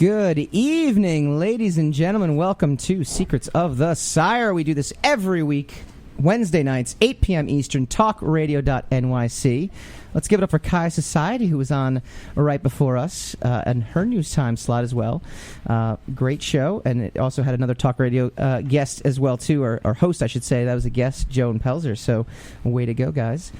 Good evening, ladies and gentlemen. Welcome to Secrets of the Sire. We do this every week, Wednesday nights, 8 p.m. Eastern, talkradio.nyc. Let's give it up for Kai Society, who was on right before us, and her news time slot as well. Great show, and it also had another talk radio guest as well, too, or host, I should say. That was a guest, Joan Pelzer, so way to go, guys.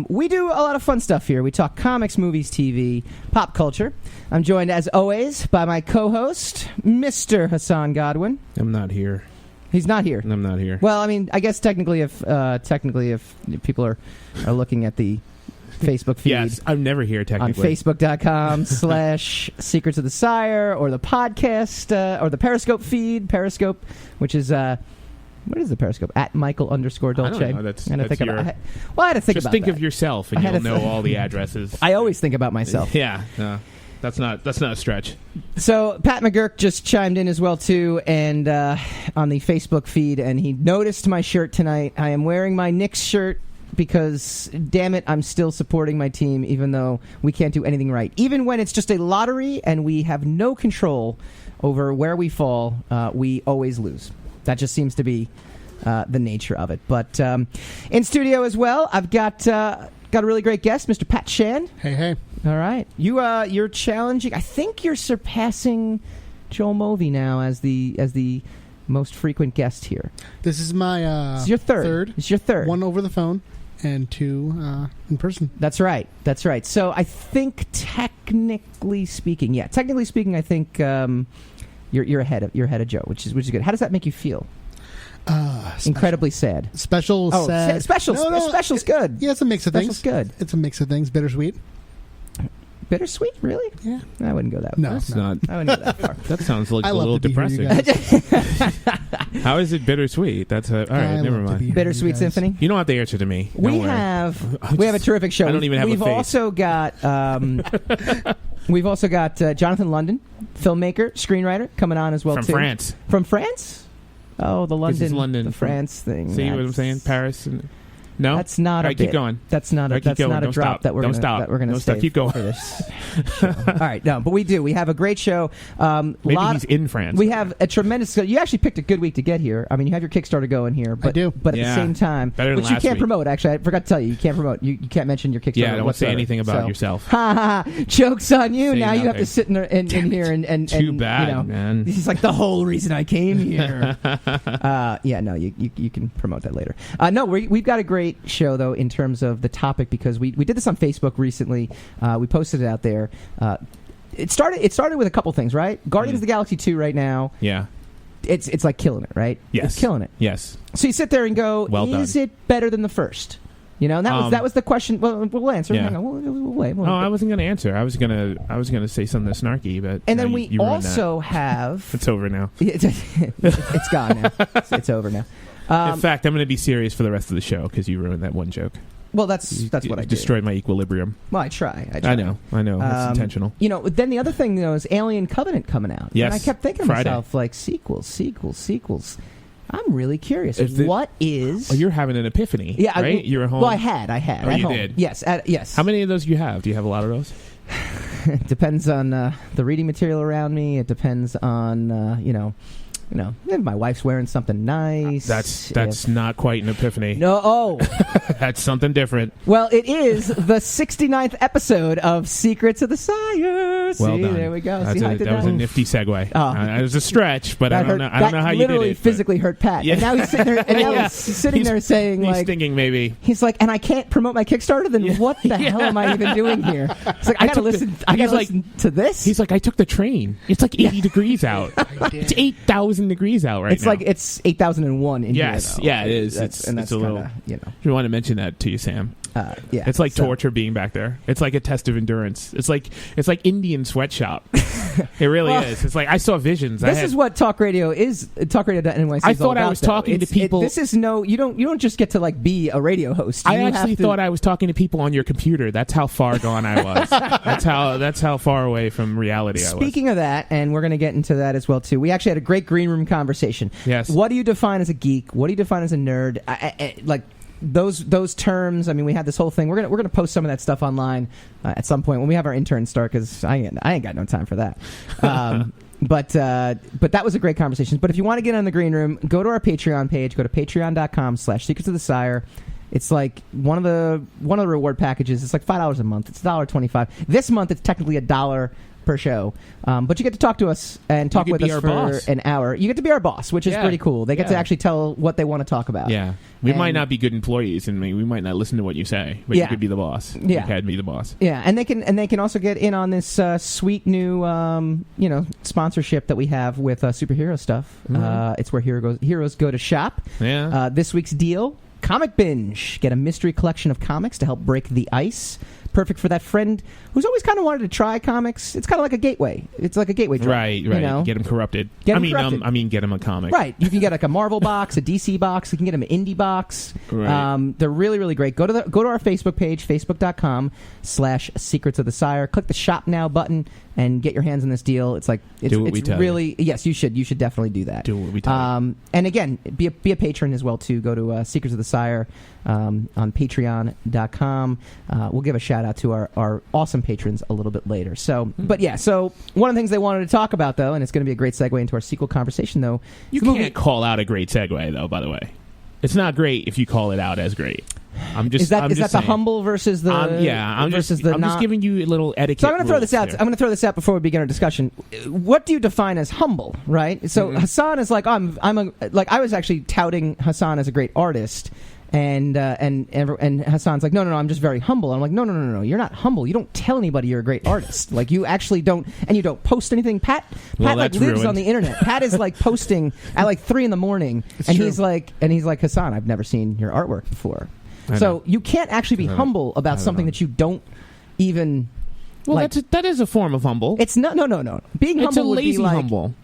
We do a lot of fun stuff here. We talk comics, movies, TV, pop culture. I'm joined, as always, by my co-host, Mr. Hassan Godwin. I'm not here. He's not here. I'm not here. Well, I mean, I guess technically if people are looking at the Facebook feed. Yes, I'm never here technically. On Facebook.com/Secrets of the Sire, or the podcast, or the Periscope feed. Periscope, which is, what is the Periscope? @Michael_Dolce. I don't know. That's your... I had to think about that. Just think of yourself and you'll know all the addresses. I always think about myself. Yeah. That's not a stretch. So Pat McGurk just chimed in as well too, and on the Facebook feed, and he noticed my shirt tonight. I am wearing my Knicks shirt because, damn it, I'm still supporting my team, even though we can't do anything right. Even when it's just a lottery and we have no control over where we fall, we always lose. That just seems to be the nature of it. But in studio as well, I've got a really great guest, Mr. Pat Shan. Hey. All right. You're challenging. I think you're surpassing Joel Movey now as the most frequent guest here. This is my it's your third. It's your third. One over the phone and two in person. That's right. So I think technically speaking, I think you're ahead of Joe, which is good. How does that make you feel? Incredibly sad. Sad. Special's good. Yeah, it's a mix of things. Good. It's a mix of things. Bittersweet. Bittersweet, really? Yeah. I wouldn't go that far. No, that's not. I wouldn't go that far. That sounds like a little depressing. How is it bittersweet? That's all right. Never mind. Bittersweet Symphony. You don't have to answer to me. We have a terrific show. I don't even have a face. We've also got Jonathan London, filmmaker, screenwriter, coming on as well too. From France. Oh, the London, France thing. See what I'm saying? Paris. No, that's not a bit. Keep going. That's not a drop stop. that we're going to stop. Keep going. For this show. All right, no, but we do. We have a great show. Maybe he's in France. We have a tremendous. You actually picked a good week to get here. I mean, you have your Kickstarter going here, but I do. But at the same time, which you can't promote. Actually, I forgot to tell you, you can't promote. You can't mention your Kickstarter. Yeah, don't say anything about yourself. Ha ha! Jokes on you. Say now nothing. you have to sit in here and too bad, man. He's like the whole reason I came here. You can promote that later. No, we've got a great show though in terms of the topic, because we did this on Facebook recently. We posted it out there. It started with a couple things, right? Guardians of the Galaxy 2 right now. Yeah. It's like killing it, right? Yes. It's killing it. Yes. So you sit there and go, is it better than the first? You know, and that was the question. Well, we'll answer. Yeah. Hang on. We'll wait. I wasn't going to answer. I was going to say something snarky, but and then we also have. It's over now. It's gone now. It's over now. In fact, I'm going to be serious for the rest of the show because you ruined that one joke. Well, that's what I did. Destroyed my equilibrium. Well, I try. I know. It's intentional. You know, then the other thing, though, is Alien Covenant coming out. Yes. And I kept thinking to myself, like, sequels. I'm really curious. What is... Oh, you're having an epiphany, right? You're at home? Well, I had. Oh, you did? Yes. Yes. How many of those do you have? Do you have a lot of those? It depends on the reading material around me. It depends on, if my wife's wearing something nice. That's not quite an epiphany. No, that's something different. Well, it is the 69th episode of Secrets of the Sire. Well done. There we go. That was a nifty segue. It was a stretch, but I don't know how you did it. Literally physically hurt Pat. Yeah. And now he's sitting there, there saying, he's like... thinking maybe. He's like, and I can't promote my Kickstarter? Then what the hell am I even doing here? It's like, I got to listen to this? He's like, I took the train. It's like 80 degrees out. It's 8,000 degrees out right now. It's like it's 8,00001 in here, though. Yeah, it is. It's a little... You want to mention that to you, Sam. Yeah, it's like torture being back there. It's like a test of endurance. It's like Indian sweatshop. It really is. It's like I saw visions. This is what talk radio is. Talkradio.nyc. I thought I was talking to people. This is you don't just get to like be a radio host. I actually thought I was talking to people on your computer. That's how far gone I was. That's how far away from reality I was. Speaking of that, and we're going to get into that as well too. We actually had a great green room conversation. Yes. What do you define as a geek? What do you define as a nerd? those terms. I mean, we had this whole thing. We're gonna post some of that stuff online at some point when we have our interns start, because I ain't got no time for that. But that was a great conversation. But if you want to get on the green room, go to our Patreon page. Go to patreon.com/Secrets of the Sire. It's like one of the reward packages. It's like $5 a month. It's $1.25. This month it's technically $1 per show, but you get to talk to us and talk with us for boss. an hour. You get to be our boss, which is pretty cool. They get to actually tell what they want to talk about. Yeah, we might not be good employees, and we might not listen to what you say, but you could be the boss. Yeah, you can be the boss. Yeah, and they can also get in on this sweet new sponsorship that we have with superhero stuff. Mm-hmm. It's where heroes go to shop. Yeah, this week's deal: Comic Binge. Get a mystery collection of comics to help break the ice. Perfect for that friend who's always kind of wanted to try comics. It's kind of like a gateway. It's like a gateway drug. Right. You know? Get him corrupted. Get get him a comic. Right. You can get like a Marvel box, a DC box. You can get them an indie box. Right. They're really, really great. Go to our Facebook page, facebook.com/Secrets of the Sire. Click the Shop Now button and get your hands on this deal. It's really yes, you should definitely do that. Do what we tell you. And again, be a patron as well too. Go to Secrets of the Sire on patreon.com. We'll give a shout out to our awesome patrons a little bit later. So, but yeah, so one of the things they wanted to talk about though, and it's going to be a great segue into our sequel conversation though. You can't call out a great segue though, by the way. It's not great if you call it out as great. Is that the humble versus the I'm just giving you a little etiquette. So I'm going to throw this out. I'm going to throw this out before we begin our discussion. What do you define as humble, right? So Hassan is like, I was actually touting Hassan as a great artist. And Hassan's like, no, I'm just very humble. I'm like, no, you're not humble. You don't tell anybody you're a great artist. Like, you actually don't, and you don't post anything. Pat lives on the internet. Pat is like posting at like 3 a.m, and he's like, Hassan, I've never seen your artwork before. So you can't actually be humble about something that you don't even. Well, that is a form of humble. It's not. No. Being humble would be like humble.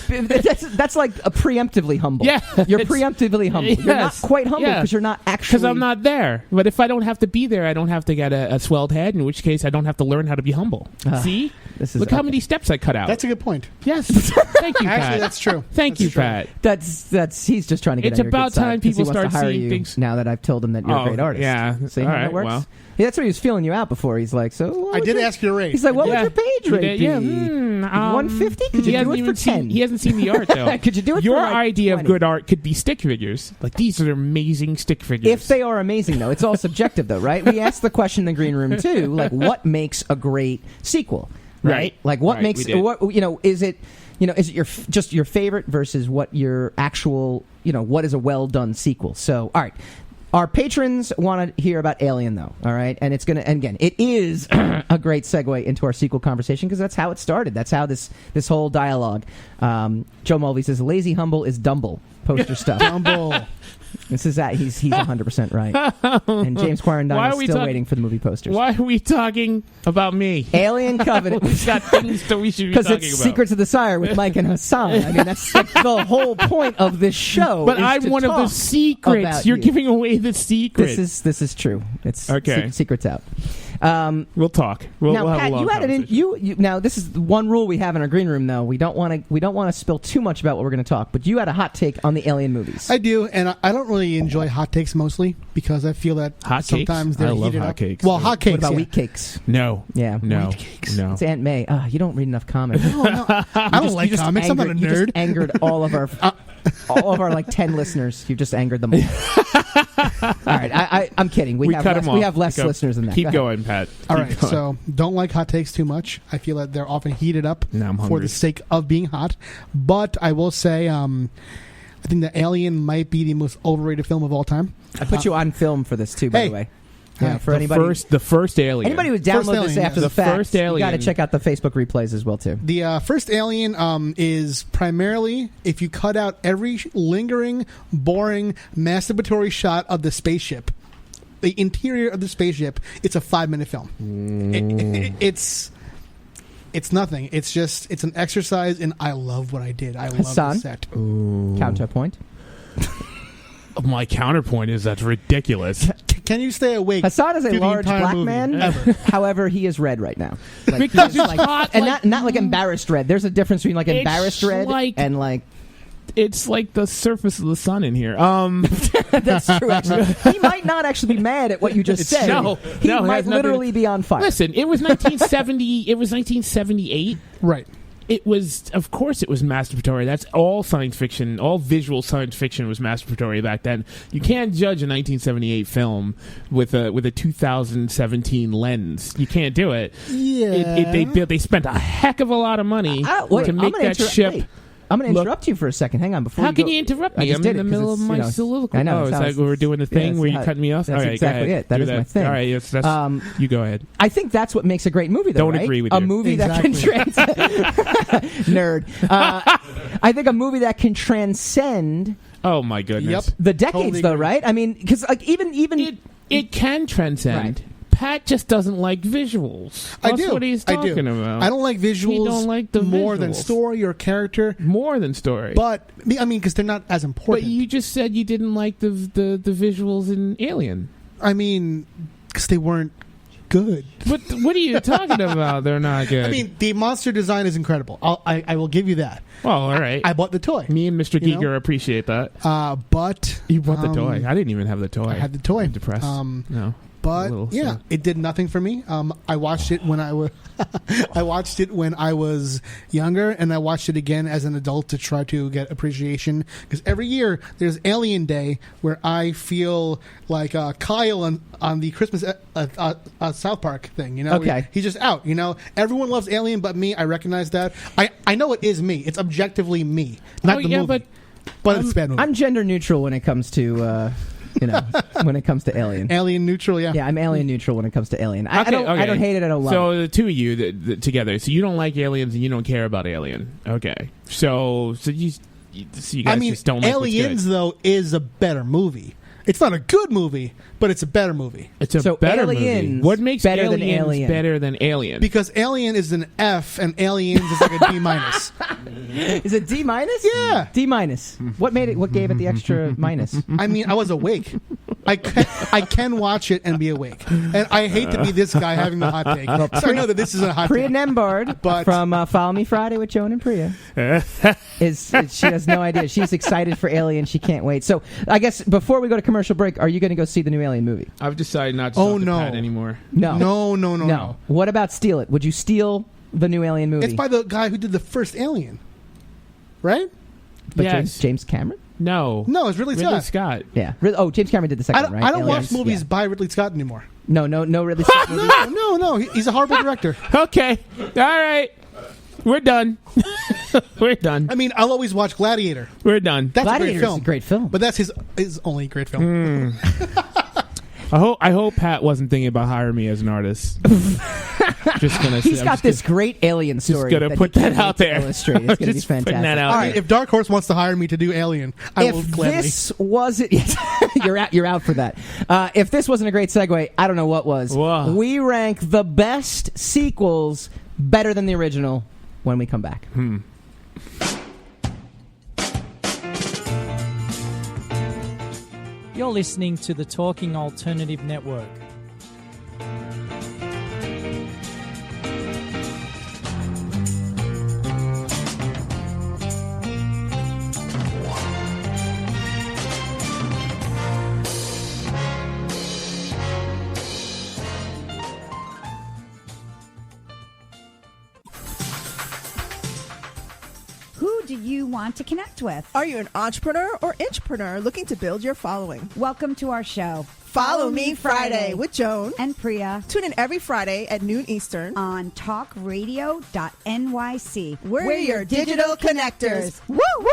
That's like a preemptively humble. Yeah, you're preemptively humble. Yes, you're not quite humble because you're not actually. Because I'm not there. But if I don't have to be there, I don't have to get a swelled head. In which case, I don't have to learn how to be humble. See, look how many steps I cut out. That's a good point. Yes, thank you, Pat. Actually, that's true. Thank you, Pat. That's he's just trying to get. It's about time people start seeing things. Now that I've told him that you're a great artist. Yeah, see how that works. Well. Yeah, that's what he was feeling you out before. He's like, so I did ask your rate. He's like, what would your page rate be? Yeah, 150? Could you do it for 10? He hasn't seen the art though. Could you do it? Your for like idea 20? of good art could be stick figures. Like, these are amazing stick figures. If they are amazing, though, it's all subjective, though, right? We asked the question in the green room too, like, what makes a great sequel, right? Like, what makes is it? Is it just your favorite versus what your actual, what is a well done sequel? So, all right. Our patrons want to hear about Alien, though, all right? And it is a great segue into our sequel conversation because that's how it started. That's how this whole dialogue. Joe Mulvey says, lazy humble is Dumble poster stuff. Dumble. This is that. He's 100% right. And James Quarandine is still waiting for the movie posters. Why are we talking about me? Alien Covenant. We've got things that we should be talking about. Because it's Secrets of the Sire with Mike and Hassan. I mean, that's like the whole point of this show. But I'm one of the secrets. You're giving away the secret. This is true. It's okay. Secrets out. We'll talk. We'll have Pat, a long you had it in. You now. This is one rule we have in our green room, though. We don't want to spill too much about what we're going to talk. But you had a hot take on the Alien movies. I do, and I don't really enjoy hot takes mostly because I feel that sometimes they're heated up. Cakes. Well, hot cakes. What about wheat cakes? No. Yeah. No. Wheat cakes. No. It's Aunt May. You don't read enough comics. No. I don't like comics. I'm not a nerd. You just angered all of our like 10 listeners. You just angered them all. All right, I'm kidding. We have less listeners than that. Keep going, Pat. All right, so don't like hot takes too much. I feel that they're often heated up for the sake of being hot. But I will say, I think that Alien might be the most overrated film of all time. I put you on film for this too, by the way. Yeah, for the first Alien. Anybody who downloads this after the fact, first Alien. You got to check out the Facebook replays as well too. The first Alien is primarily if you cut out every lingering, boring, masturbatory shot of the spaceship, the interior of the spaceship. It's a 5-minute film. It's nothing. It's an exercise in I love what I did. I love the set. Counterpoint. My counterpoint is that's ridiculous. Can you stay awake? Hassan is a large black man. However, he is red right now. Like, because it's hot, and not like embarrassed red. There's a difference between like embarrassed red and like. It's like the surface of the sun in here. That's true. Actually, he might not actually be mad at what you just said. He might literally be on fire. Listen, it was 1970. It was 1978. Right. It was, of course, it was masturbatory. That's all science fiction. All visual science fiction was masturbatory back then. You can't judge a 1978 film with a 2017 lens. You can't do it. Yeah. They spent a heck of a lot of money to make that ship. Wait. I'm going to interrupt you for a second. Hang on. How can you interrupt me? I'm in the middle of my soliloquy. I know. It's like we were doing the thing where you cut me off? That's exactly it. That is my thing. All right, yes, you go ahead. I think that's what makes a great movie, though, Don't agree with you. A movie that can Nerd. I think a movie that can transcend... Oh, my goodness. The decades, though, right? I mean, because like even... It can transcend. Right. Pat just doesn't like visuals. That's what he's talking about. I don't like visuals. He don't like the more visuals. than story or character. More than story. But I mean, because they're not as important. But you just said you didn't like the visuals in Alien. I mean, because they weren't good. What are you talking about? They're not good. I mean, the monster design is incredible. I will give you that. Well, all right. I bought the toy. Me and Mr. Giger appreciate that. But you bought the toy. I didn't even have the toy. I had the toy. I'm depressed. No. But yeah, it did nothing for me. I watched it when I was I watched it when I was younger, and I watched it again as an adult to try to get appreciation. Because every year there's Alien Day, where I feel like Kyle on the Christmas South Park thing. You know, okay, he's just out. You know, everyone loves Alien, but me. I recognize that. I know it is me. It's objectively me, not the movie. But it's a bad movie. I'm gender neutral when it comes to. When it comes to Alien. Alien neutral, yeah. Yeah, I'm alien neutral when it comes to Alien. Okay, I don't hate it, I don't love it. So the two of you together, so you don't like Aliens and you don't care about Alien. Okay. So you guys just don't like Aliens, what's good. though, is a better movie. It's not a good movie, but it's a better movie. It's a better movie. What makes better than Aliens Alien? better than Alien? Because Alien is an F and Aliens is like a D minus. Is it D minus? Yeah. D minus. What made it? What gave it the extra minus? I mean, I was awake. I can watch it and be awake. And I hate to be this guy having the hot take. So I know that this is a hot Priya take. Nembard from Follow Me Friday with Joan and Priya. She has no idea. She's excited for Alien. She can't wait. So I guess before we go to commercial break, are you going to go see the new Alien movie? I've decided not to talk to Pat anymore. No. What about steal it? Would you steal the new Alien movie? It's by the guy who did the first Alien. Right? But Yes. James Cameron? No, it's Ridley Scott. Yeah. Oh, James Cameron did the second one, right? I don't Aliens. watch movies by Ridley Scott anymore. No Ridley Scott movies. No. He's a horrible director. Okay. All right. We're done. We're done. I mean, I'll always watch Gladiator. We're done. That's Gladiator's a great film. But But that's his only great film. I hope Pat wasn't thinking about hiring me as an artist. He's got this great Alien story. Just gonna put that out there. Illustrate. It's gonna be Just putting fantastic. that out All right, if Dark Horse wants to hire me to do Alien, I will gladly. If this wasn't, you're out for that. If this wasn't a great segue, I don't know what was. Whoa. We rank the best sequels better than the original when we come back. You're listening to the Talking Alternative Network. Who do you want to connect with? Are you an entrepreneur or intrapreneur looking to build your following? Welcome to our show. Follow Me Friday with Joan and Priya. Tune in every Friday at noon Eastern on talkradio.nyc. We're your digital connectors. Woo woo!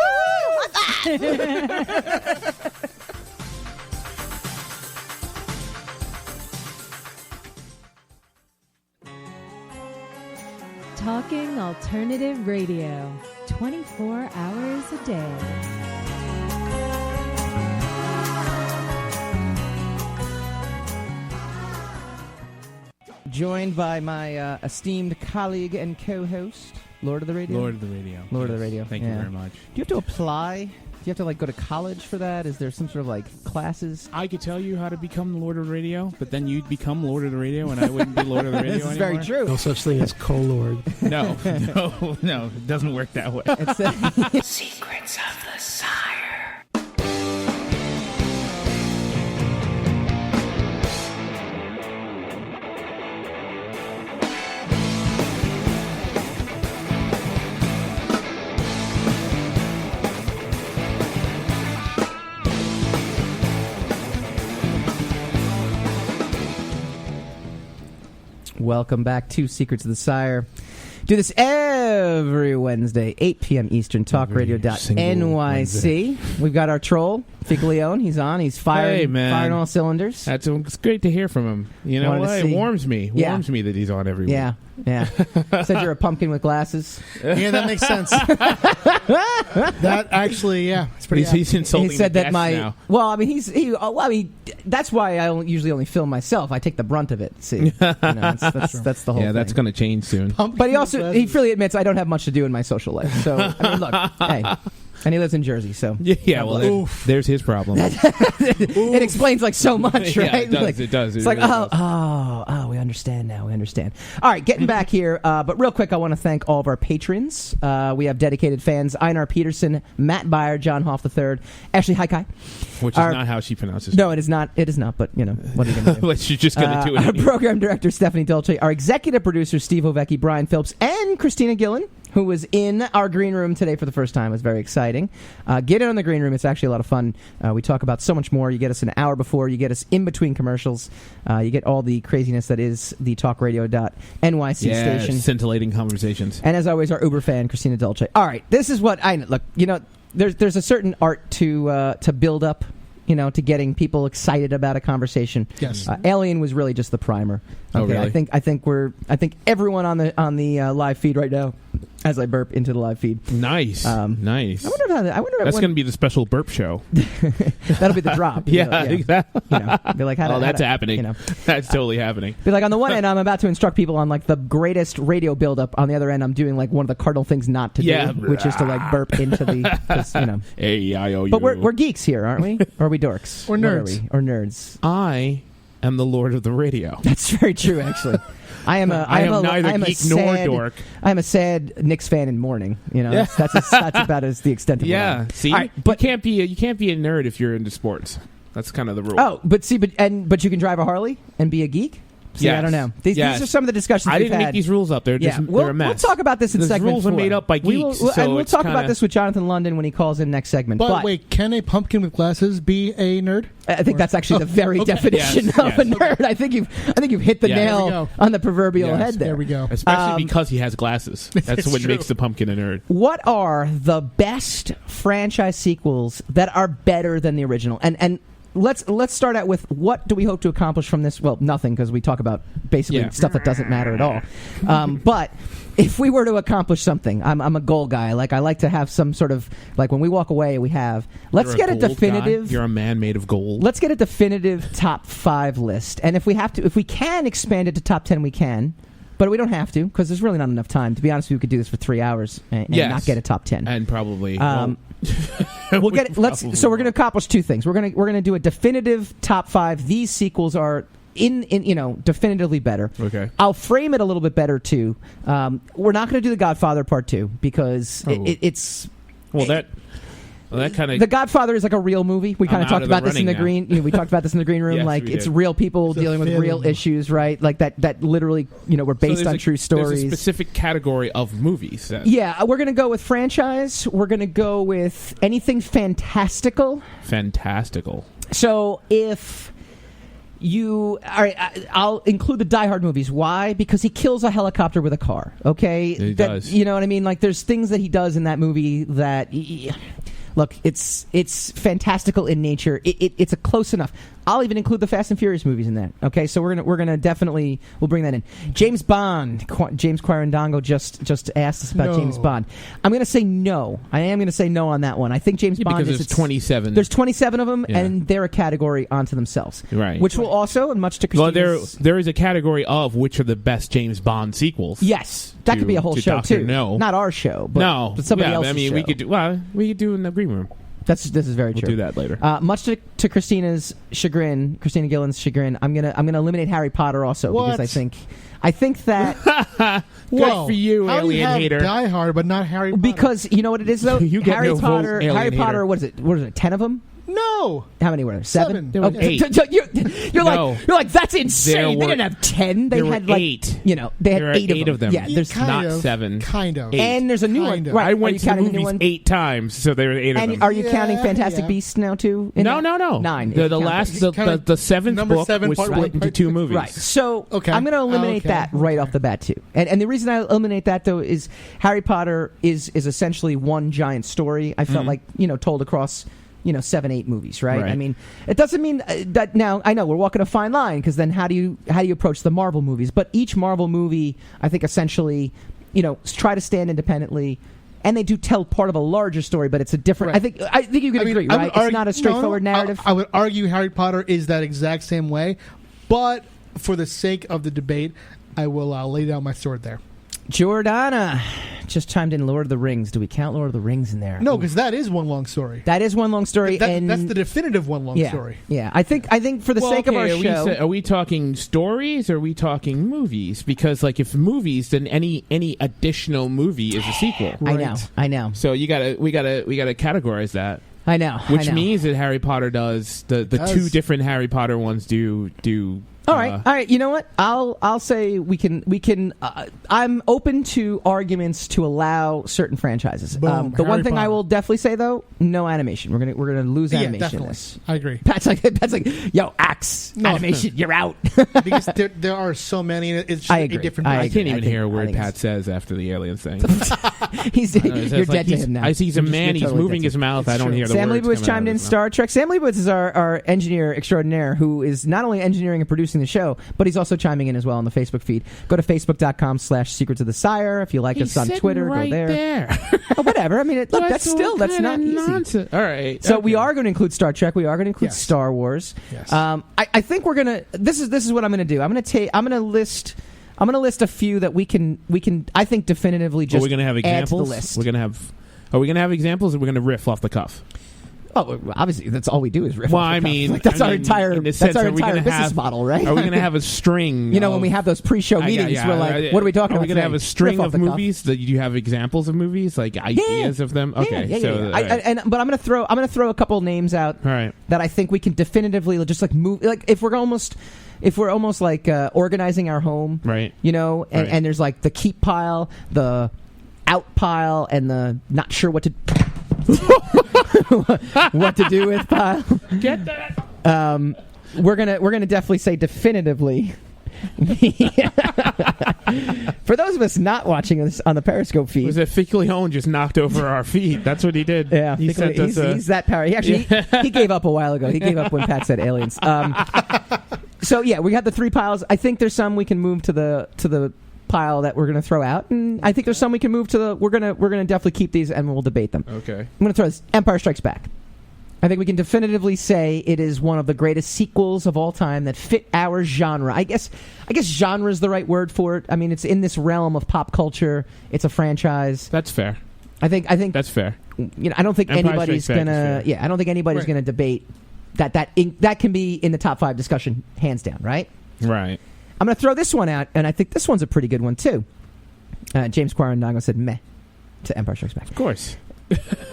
Talking Alternative Radio, 24 hours a day. Joined by my esteemed colleague and co-host, Lord of the Radio. Lord of the Radio. Lord of the Radio. Thank you very much. Do you have to apply you have to like go to college for that? Is there some sort of like classes? I could tell you how to become Lord of the Radio, but then you'd become Lord of the Radio, and I wouldn't be Lord of the Radio This is anymore. very true. No such thing as co-lord. No, it doesn't work that way. It's Secrets of the Sire. Welcome back to Secrets of the Sire. Do this every Wednesday, 8 p.m. Eastern, talkradio.nyc. We've got our troll, Figlione. He's on. He's firing all cylinders. It's great to hear from him. You know what? It warms me. Warms me that he's on every week. Yeah. Said you're a pumpkin with glasses. Yeah, that makes sense. That actually, it's pretty. He's insulting. He said the that guests now. Well, I mean, that's why I usually only film myself. I take the brunt of it. See, that's the whole. Yeah, thing. that's going to change soon. But he freely admits I don't have much to do in my social life. So I mean, look, hey. And he lives in Jersey, so well, there's his problem. It explains like so much, right? Yeah, it does. It's like, we understand now. We understand. All right, getting back here, but real quick, I want to thank all of our patrons. We have dedicated fans: Einar Peterson, Matt Byer, John Hoff III, Ashley Haikai. Which is not how she pronounces it. No, it is not. It is not. But what are you going to do? She's just going to do it. Our program director Stephanie Dolce, our executive producer Steve Ovecki, Brian Phillips, and Christina Gillen, who was in our green room today for the first time. It was very exciting. Get in on the green room. It's actually a lot of fun. We talk about so much more. You get us an hour before. You get us in between commercials. You get all the craziness that is the talkradio.nyc station. Scintillating conversations. And as always, our Uber fan, Christina Dolce. All right, this is what I... Look, there's a certain art to build up, to getting people excited about a conversation. Yes. Alien was really just the primer. Okay, Oh, really? I think everyone on the live feed right now, as I burp into the live feed. Nice. Nice. I wonder That's going to be the special burp show. That'll be the drop. Exactly. Be like, that's happening. That's totally happening. Be like, on the one end, I'm about to instruct people on like the greatest radio buildup. On the other end, I'm doing like one of the cardinal things not to do, which is to like burp into the. A-I-O-U. But we're geeks here, aren't we? Or are we dorks? Or nerds? Or nerds? I am the Lord of the Radio. That's very true, actually. I am neither geek nor dork. I am a sad Knicks fan in mourning. That's about as the extent of Yeah. See, right, but you can't be a nerd if you're into sports. That's kind of the rule. Oh, but you can drive a Harley and be a geek. See, yes. I don't know. These are some of the discussions I we've didn't had. make these rules up. They're just we'll, they're a mess. We'll talk about this in the segment rules 4. are made up by geeks. We'll talk about this with Jonathan London when he calls in next segment. But wait, can a pumpkin with glasses be a nerd? I think that's actually the very definition of a nerd. I think you've hit the nail on the proverbial head there. There we go. Especially because he has glasses. That's what makes the pumpkin a nerd. What are the best franchise sequels that are better than the original? And let's start out with what do we hope to accomplish from this? Well, nothing, because we talk about basically stuff that doesn't matter at all. But if we were to accomplish something, I'm a goal guy. Like I like to have some sort of like when we walk away, let's get a definitive. Guy? You're a man made of gold. Let's get a definitive top 5 list, and if we can expand it to top 10, we can. But we don't have to, because there's really not enough time. To be honest with you, we could do this for 3 hours and not get a top 10. And probably we'll get it. So we're going to accomplish 2 things. We're going to do a definitive top 5. These sequels are definitively better. Okay. I'll frame it a little bit better too. We're not going to do The Godfather Part 2 because it's that kind of The Godfather is like a real movie. We kind of talked about this in the green. We talked about this in the green room. Yes, like it's real people dealing with real issues, right? Like that literally, were based on true stories. There's a specific category of movies. Yeah, we're gonna go with franchise. We're gonna go with anything fantastical. Fantastical. So if all right, I'll include the Die Hard movies. Why? Because he kills a helicopter with a car. Okay, he does. You know what I mean? Like there's things that he does in that movie that. Look, it's fantastical in nature. It's a close enough. I'll even include the Fast and Furious movies in that. Okay, so we're gonna definitely we'll bring that in. James Bond. James Quarandango just asked us about James Bond. I'm gonna say no. I am gonna say no on that one. I think James Bond because there's 27. There's 27 of them, and they're a category onto themselves. Right. Which will also, and much to Christina's... Well, there is a category of which are the best James Bond sequels. Yes, that could be a whole show Dr. too. No. Not our show, but somebody else's show. we could do in the green room. This is very We'll true. do that later. Much to Christina Gillen's chagrin, I'm gonna eliminate Harry Potter also What? because I think that Good for you, how do alien you have hater. Die Hard, but not Harry Potter? because you know what it is though. You get Harry no vote, Potter. alien Harry hater. Potter. What is it? 10 of them? no. How many were there? 7? There were Oh, 8. You're No. like that's insane. They There were- didn't have 10. They there were had like 8. they had There are 8 of them. Yeah, there's Kind not of, 7. Kind of. 8. and there's a new Kind one. of. Right? I Are went you to the counting the new movies one? 8 times, so there were 8 of And them. are you Yeah, counting Fantastic yeah. Beasts now too? in No, it? no, no. 9. if The you count last, those. the seventh Number book 7, was part split one, into part 2 two. movies. Right. So Okay. I'm going to eliminate Okay. that right off the bat too. And the reason I eliminate that though is Harry Potter is essentially one giant story. I felt like told across 7-8 movies, right? Right. I mean, it doesn't mean that now I know we're walking a fine line because then how do you approach the Marvel movies? But each Marvel movie, I think, essentially, try to stand independently. And they do tell part of a larger story, but it's a different. Right. I think you can agree, I right? would It's not a straightforward narrative. I would argue Harry Potter is that exact same way, but for the sake of the debate, I will lay down my sword there. Jordana just chimed in Lord of the Rings. Do we count Lord of the Rings in there? No, because that is one long story. That is one long story. and That's the definitive one long story. Yeah, I think for the sake of our show, are we talking stories or are we talking movies? Because if movies, then any additional movie is a sequel. I know. So we gotta categorize that. I know. Which I know. means that Harry Potter does the 2 different Harry Potter ones do. All right. You know what? I'll say we can. I'm open to arguments to allow certain franchises. Boom, The one Harry thing I Potter. will definitely say though, no animation. We're gonna lose Yeah, animation. in definitely. this. I agree. Pat's like, yo, Axe animation, you're out. Because there are so many. It's just I a agree. different. I I agree. can't even think- hear a I word think Pat says after the alien thing. You're dead to him now. I see he's a You're man. He's totally moving dead his to him. mouth. It's I don't true. hear the Sam words Leibowitz coming out chimed of in his mouth. Star Trek. Sam Leibowitz is our engineer extraordinaire who is not only engineering and producing the show, but he's also chiming in as well on the Facebook feed. Go to facebook.com/Secrets of the Sire. If you like He's us on sitting Twitter, right go there. there. Oh, whatever. I mean, look, that's what not kind of easy. nonsense. All right. So we okay. are going to include Star Trek. We are going to include Yes. Star Wars. Yes. I think we're gonna. This is what I'm going to do. I'm going to list a few that we can. I think definitively just. Are we going to have add to examples? the list. We're going to have. Are we going to have examples, or we're going to riff off the cuff? Oh, obviously, that's all we do is riff. Well, off the I cuff. mean, Like, that's I our mean, entire. in the That's sense, our are we entire gonna business have- model, right? Are we going to have a string? when we have those pre-show meetings, we're like, "What are we talking Are about we going to have today?" a string Riff off of the cuff. movies that you have examples of movies, like ideas of them? Okay, Yeah. so all right. But I'm gonna throw a couple names out All right. that I think we can definitively just like move. Like if we're almost like organizing our home, Right. And, Right. and there's like the keep pile, the out pile, and the not sure what to what to do with pile. Get that. We're gonna definitely say definitively. For those of us not watching this on the Periscope feed, Was it Ficleon just knocked over our feet? That's what he did. yeah, he sent us he's that power. He actually he gave up a while ago. He gave up when Pat said aliens. So yeah, we have the 3 piles. I think there's some we can move to the pile that we're going to throw out, and I think there's some we can move to the. We're gonna definitely keep these and we'll debate them. Okay. I'm going to throw this Empire Strikes Back. I think we can definitively say it is one of the greatest sequels of all time that fit our genre. I guess genre is the right word for it. I mean, it's in this realm of pop culture. It's a franchise. That's fair. I think That's fair. I don't think Empire anybody's Strikes Back is gonna. fair. Yeah, I don't think anybody's Right. gonna debate that can be in the top 5 discussion hands down. Right. Right. I'm gonna throw this one out, and I think this one's a pretty good one too. James Quarandago said meh to Empire Strikes Back. Of course.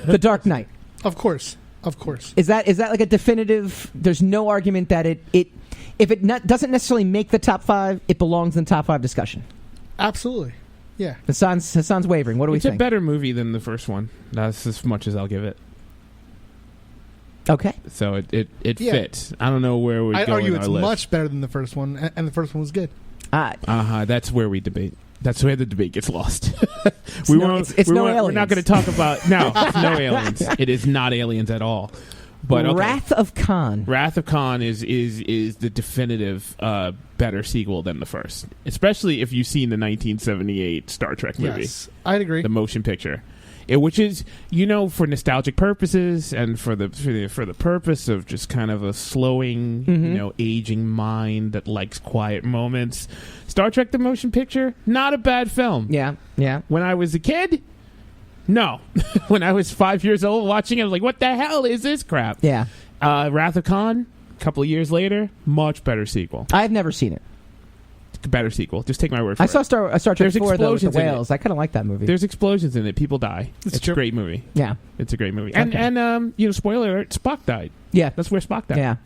The Dark Knight. Of course. Is that like a definitive? There's no argument that if it doesn't necessarily make the top 5, it belongs in the top 5 discussion. Absolutely. Yeah. Hassan's wavering. What do we It's a think? better movie than the first one. That's as much as I'll give it. Okay. So it Yeah. fits. I don't know where we're I'd going argue on it's our list. much better than the first one, and the first one was good. That's where we debate. That's where the debate gets lost. It's no aliens. We're not going to talk about. No, it's no aliens. It is not aliens at all. But okay. Wrath of Khan. Wrath of Khan is the definitive better sequel than the first, especially if you've seen the 1978 Star Trek movie, Yes, I'd agree. the motion picture. Which is, for nostalgic purposes and for the purpose of just kind of a slowing, aging mind that likes quiet moments. Star Trek: The Motion Picture, not a bad film. Yeah. When I was a kid, No. When I was 5 years old watching it, I was like, what the hell is this crap? Yeah. Wrath of Khan, a couple of years later, much better sequel. I've never seen it. Better sequel. Just take my word for I it. saw Star Trek There's 4 though, with the explosions in it. whales. I kind of like that movie. There's explosions in it. People die. It's a great movie. Yeah. It's a great movie. Okay. And spoiler alert, Spock died. Yeah. That's where Spock died. Yeah.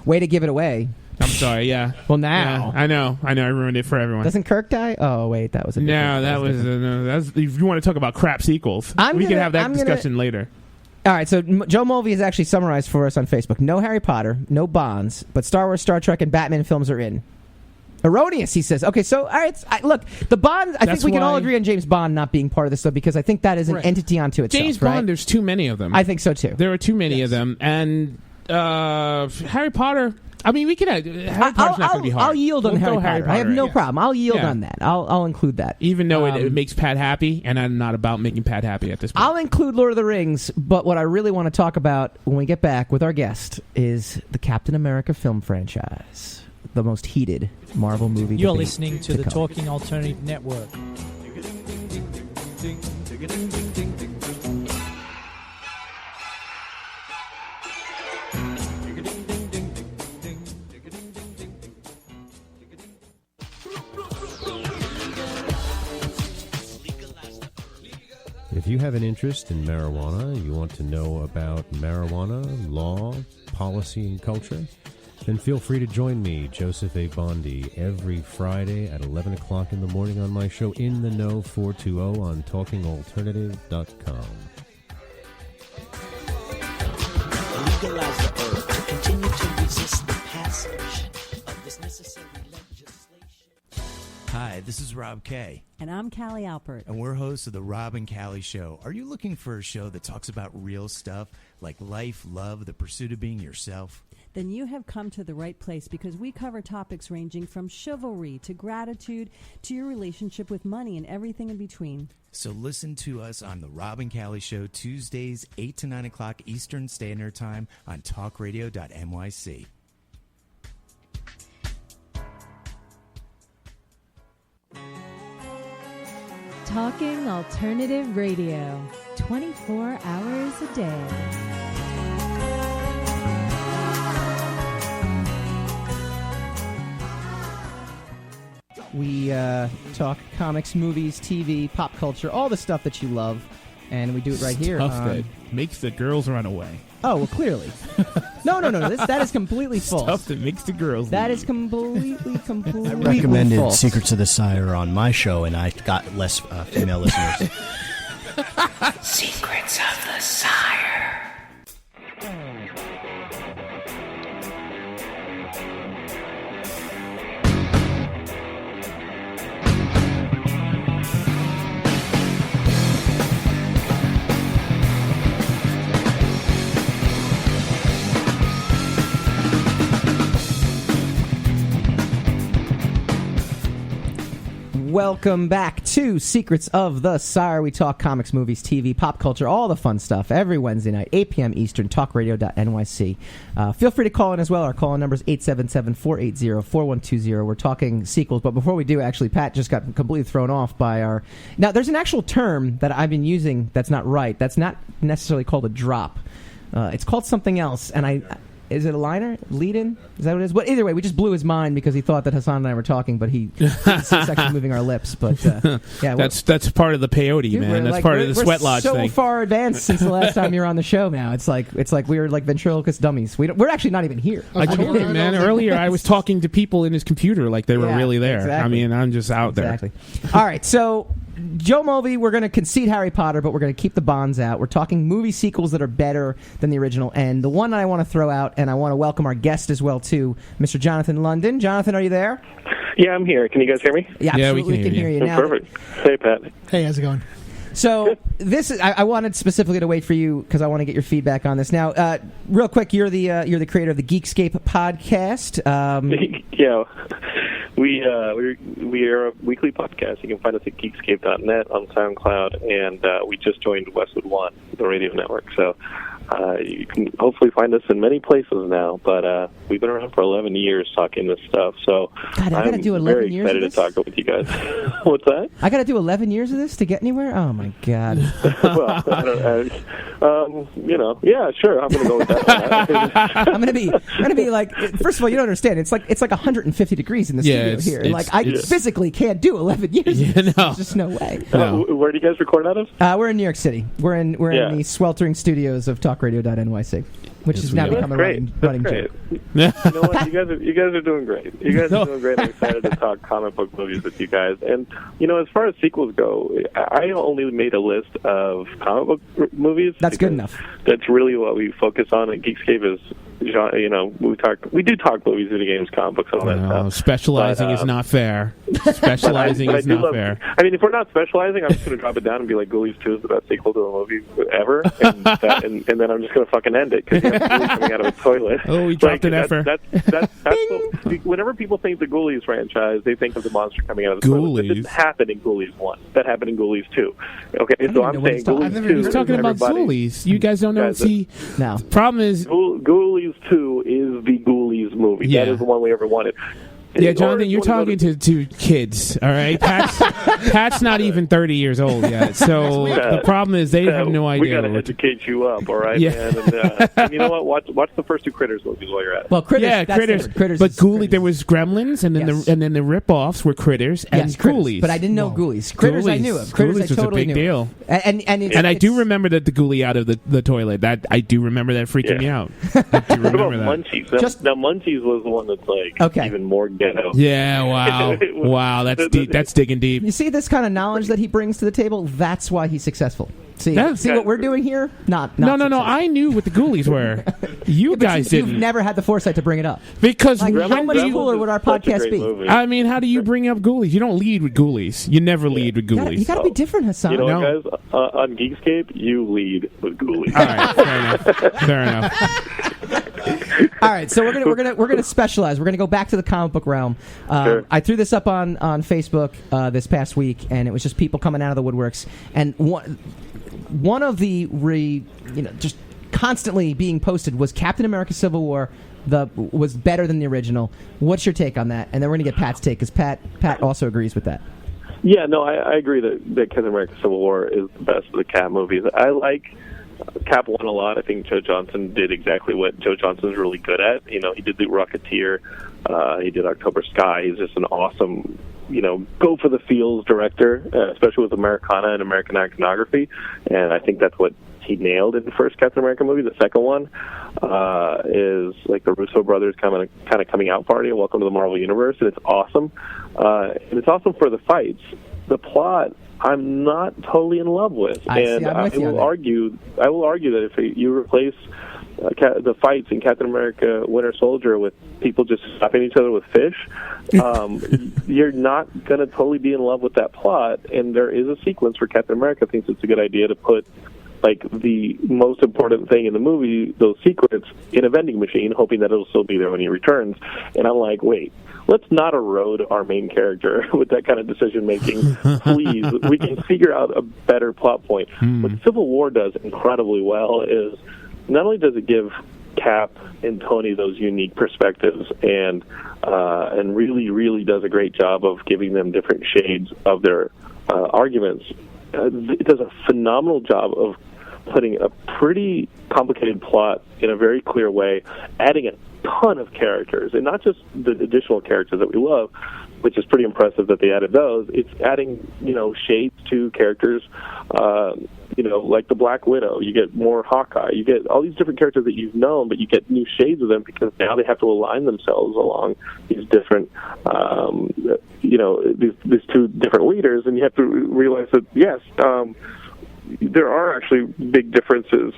Way to give it away. I'm sorry, yeah. Well, now. Yeah, I know. I ruined it for everyone. Doesn't Kirk die? Oh, wait. That was a different... That's if you want to talk about crap sequels, we can have that discussion later. All right, so Joe Mulvey has actually summarized for us on Facebook. No Harry Potter, no Bonds, but Star Wars, Star Trek, and Batman films are in. Erroneous, he says. Okay, so, all right, look, the Bond, I think we can all agree on James Bond not being part of this, though, because I think that is an entity unto itself, James Bond, there's too many of them. I think so, too. There are too many of them, and Harry Potter... I mean, we could. Harry Potter's not going to be hard. I'll yield on Harry Potter. I have no problem. I'll yield on that. I'll include that. Even though it makes Pat happy, and I'm not about making Pat happy at this point. I'll include Lord of the Rings, but what I really want to talk about when we get back with our guest is the Captain America film franchise, the most heated Marvel movie. You're debate listening to the come. Talking Alternative Network. If you have an interest in marijuana, you want to know about marijuana, law, policy, and culture, then feel free to join me, Joseph A. Bondi, every Friday at 11 o'clock in the morning on my show In the Know 420 on TalkingAlternative.com. Legalize the herb to continue to resist the passage of this necessary legislation. Hi, this is Rob Kay. And I'm Callie Alpert. And we're hosts of The Rob and Callie Show. Are you looking for a show that talks about real stuff like life, love, the pursuit of being yourself? Then you have come to the right place, because we cover topics ranging from chivalry to gratitude to your relationship with money and everything in between. So listen to us on The Rob and Callie Show, Tuesdays, 8 to 9 o'clock Eastern Standard Time on talkradio.nyc. Talking Alternative Radio, 24 hours a day. We talk comics, movies, TV, pop culture, all the stuff that you love, and we do it right here. Stuff that makes the girls run away. Oh, well, clearly. No. That is completely false. Stuff that makes the girls That leave. is completely I recommended false. Secrets of the Sire on my show, and I got less female listeners. Secrets of the Sire. Welcome back to Secrets of the Sire. We talk comics, movies, TV, pop culture, all the fun stuff every Wednesday night, 8 p.m. Eastern, talkradio.nyc. Feel free to call in as well. Our call-in number is 877-480-4120. We're talking sequels, but before we do, actually, Pat just got completely thrown off by our... Now, there's an actual term that I've been using that's not right. That's not necessarily called a drop. It's called something else, and is it a liner? Lead-in? Is that what it is? Well, either way, we just blew his mind because he thought that Hassan and I were talking, but he's actually moving our lips. But yeah, that's part of the peyote, dude, man. That's part of the sweat lodge thing. thing. So far advanced since the last time you were on the show. Now it's like we were like ventriloquist dummies. We're actually not even here. I told you, man. Earlier, I was talking to people in his computer like they were really there. Exactly. I mean, I'm just out there. Exactly. All right, so Joe Mulvey, we're going to concede Harry Potter, but we're going to keep the Bonds out. We're talking movie sequels that are better than the original. And the one that I want to throw out, and I want to welcome our guest as well, too, Mr. Jonathan London. Jonathan, are you there? Yeah, I'm here. Can you guys hear me? Yeah, absolutely. We can hear you now. Perfect. Hey, Pat. Hey, how's it going? So this is, I wanted specifically to wait for you because I want to get your feedback on this. Now, real quick, you're the creator of the Geekscape podcast. Yeah, we are a weekly podcast. You can find us at geekscape.net on SoundCloud, and we just joined Westwood One, the radio network. So You can hopefully find us in many places now, but we've been around for 11 years talking this stuff, so God, I gotta do 11 very years excited of to talk with you guys. What's that? I got to do 11 years of this to get anywhere? Oh, my God. Well, I don't, yeah, sure, I'm going to go with that one. I'm gonna be like, first of all, you don't understand. It's like 150 degrees in the studio here. Like, I physically can't do 11 years. Yeah, no. There's just no way. Where do you guys record out of? We're in New York City. We're in the sweltering studios of talkradio.nyc, which has now become a running joke. You know what? You guys are doing great. You guys are doing great. I'm excited to talk comic book movies with you guys. And, as far as sequels go, I only made a list of comic book movies. That's good enough. That's really what we focus on at Geekscape is, we do talk movies, video games, comic books, and all that stuff. Specializing is not fair. Specializing is not fair. I mean, if we're not specializing, I'm just going to drop it down and be like, Ghoulies 2 is the best sequel to a movie ever, and then I'm just going to fucking end it because Ghoulies coming out of a toilet. Oh, we dropped an effort. Whenever people think the Ghoulies franchise, they think of the monster coming out of the toilet. That didn't happen in Ghoulies 1. That happened in Ghoulies 2. Okay, so I'm saying Ghoulies 2. He's talking about Ghoulies. You guys don't know. See, no. Problem is, Ghoulies 2 is the Ghoulies movie. Yeah. That is the one we ever wanted. Yeah, Jonathan, you're talking to kids, all right? Pat's not even 30 years old yet, so the problem is they have no idea. We got to educate you up, all right, man? And you know what? Watch the first two Critters movies while you're at it. Well, Critters, yeah, Critters. But Ghoulies, there was Gremlins, and then the rip-offs were Critters and Ghoulies. But I didn't know Ghoulies. Critters I knew of. Critters Ghoulies I totally was a big knew deal. And I do remember that the Ghoulie out of the toilet. That I do remember that freaking me out. I do remember that. Munchies? Now, Munchies was the one that's even more ghetto. Yeah. Wow, that's deep. That's digging deep. You see this kind of knowledge that he brings to the table? That's why he's successful. See what we're doing here? No. I knew what the Ghoulies were. You guys didn't. You've never had the foresight to bring it up. Because how much cooler would our podcast be? Movie. I mean, how do you bring up Ghoulies? You don't lead with Ghoulies. You never lead with Ghoulies. You got to be different, Hassan. You know what, guys? On Geekscape, you lead with Ghoulies. All right, fair enough. All right, so we're gonna specialize. We're gonna go back to the comic book realm. Sure. I threw this up on Facebook this past week, and it was just people coming out of the woodworks. And one of the just constantly being posted was Captain America: Civil War was better than the original. What's your take on that? And then we're gonna get Pat's take because Pat also agrees with that. Yeah, no, I agree that Captain America: Civil War is the best of the Cap movies. I like Cap 1 a lot. I think Joe Johnston did exactly what Joe Johnston's really good at. He did The Rocketeer. He did October Sky. He's just an awesome, go for the feels director, especially with Americana and American iconography. And I think that's what he nailed in the first Captain America movie. The second one is like the Russo brothers kind of coming out party and welcome to the Marvel Universe, and it's awesome. And it's awesome for the fights. The plot, I'm not totally in love with, I will argue that if you replace the fights in Captain America: Winter Soldier with people just slapping each other with fish, you're not going to totally be in love with that plot. And there is a sequence where Captain America thinks it's a good idea to put the most important thing in the movie, those secrets, in a vending machine, hoping that it'll still be there when he returns. And I'm like, wait, let's not erode our main character with that kind of decision making. Please, we can figure out a better plot point. What Civil War does incredibly well is not only does it give Cap and Tony those unique perspectives, and really, really does a great job of giving them different shades of their arguments. It does a phenomenal job of putting a pretty complicated plot in a very clear way, adding a ton of characters, and not just the additional characters that we love, which is pretty impressive that they added those. It's adding, shades to characters, like the Black Widow. You get more Hawkeye. You get all these different characters that you've known, but you get new shades of them because now they have to align themselves along these different, these two different leaders, and you have to realize that, yes, there are actually big differences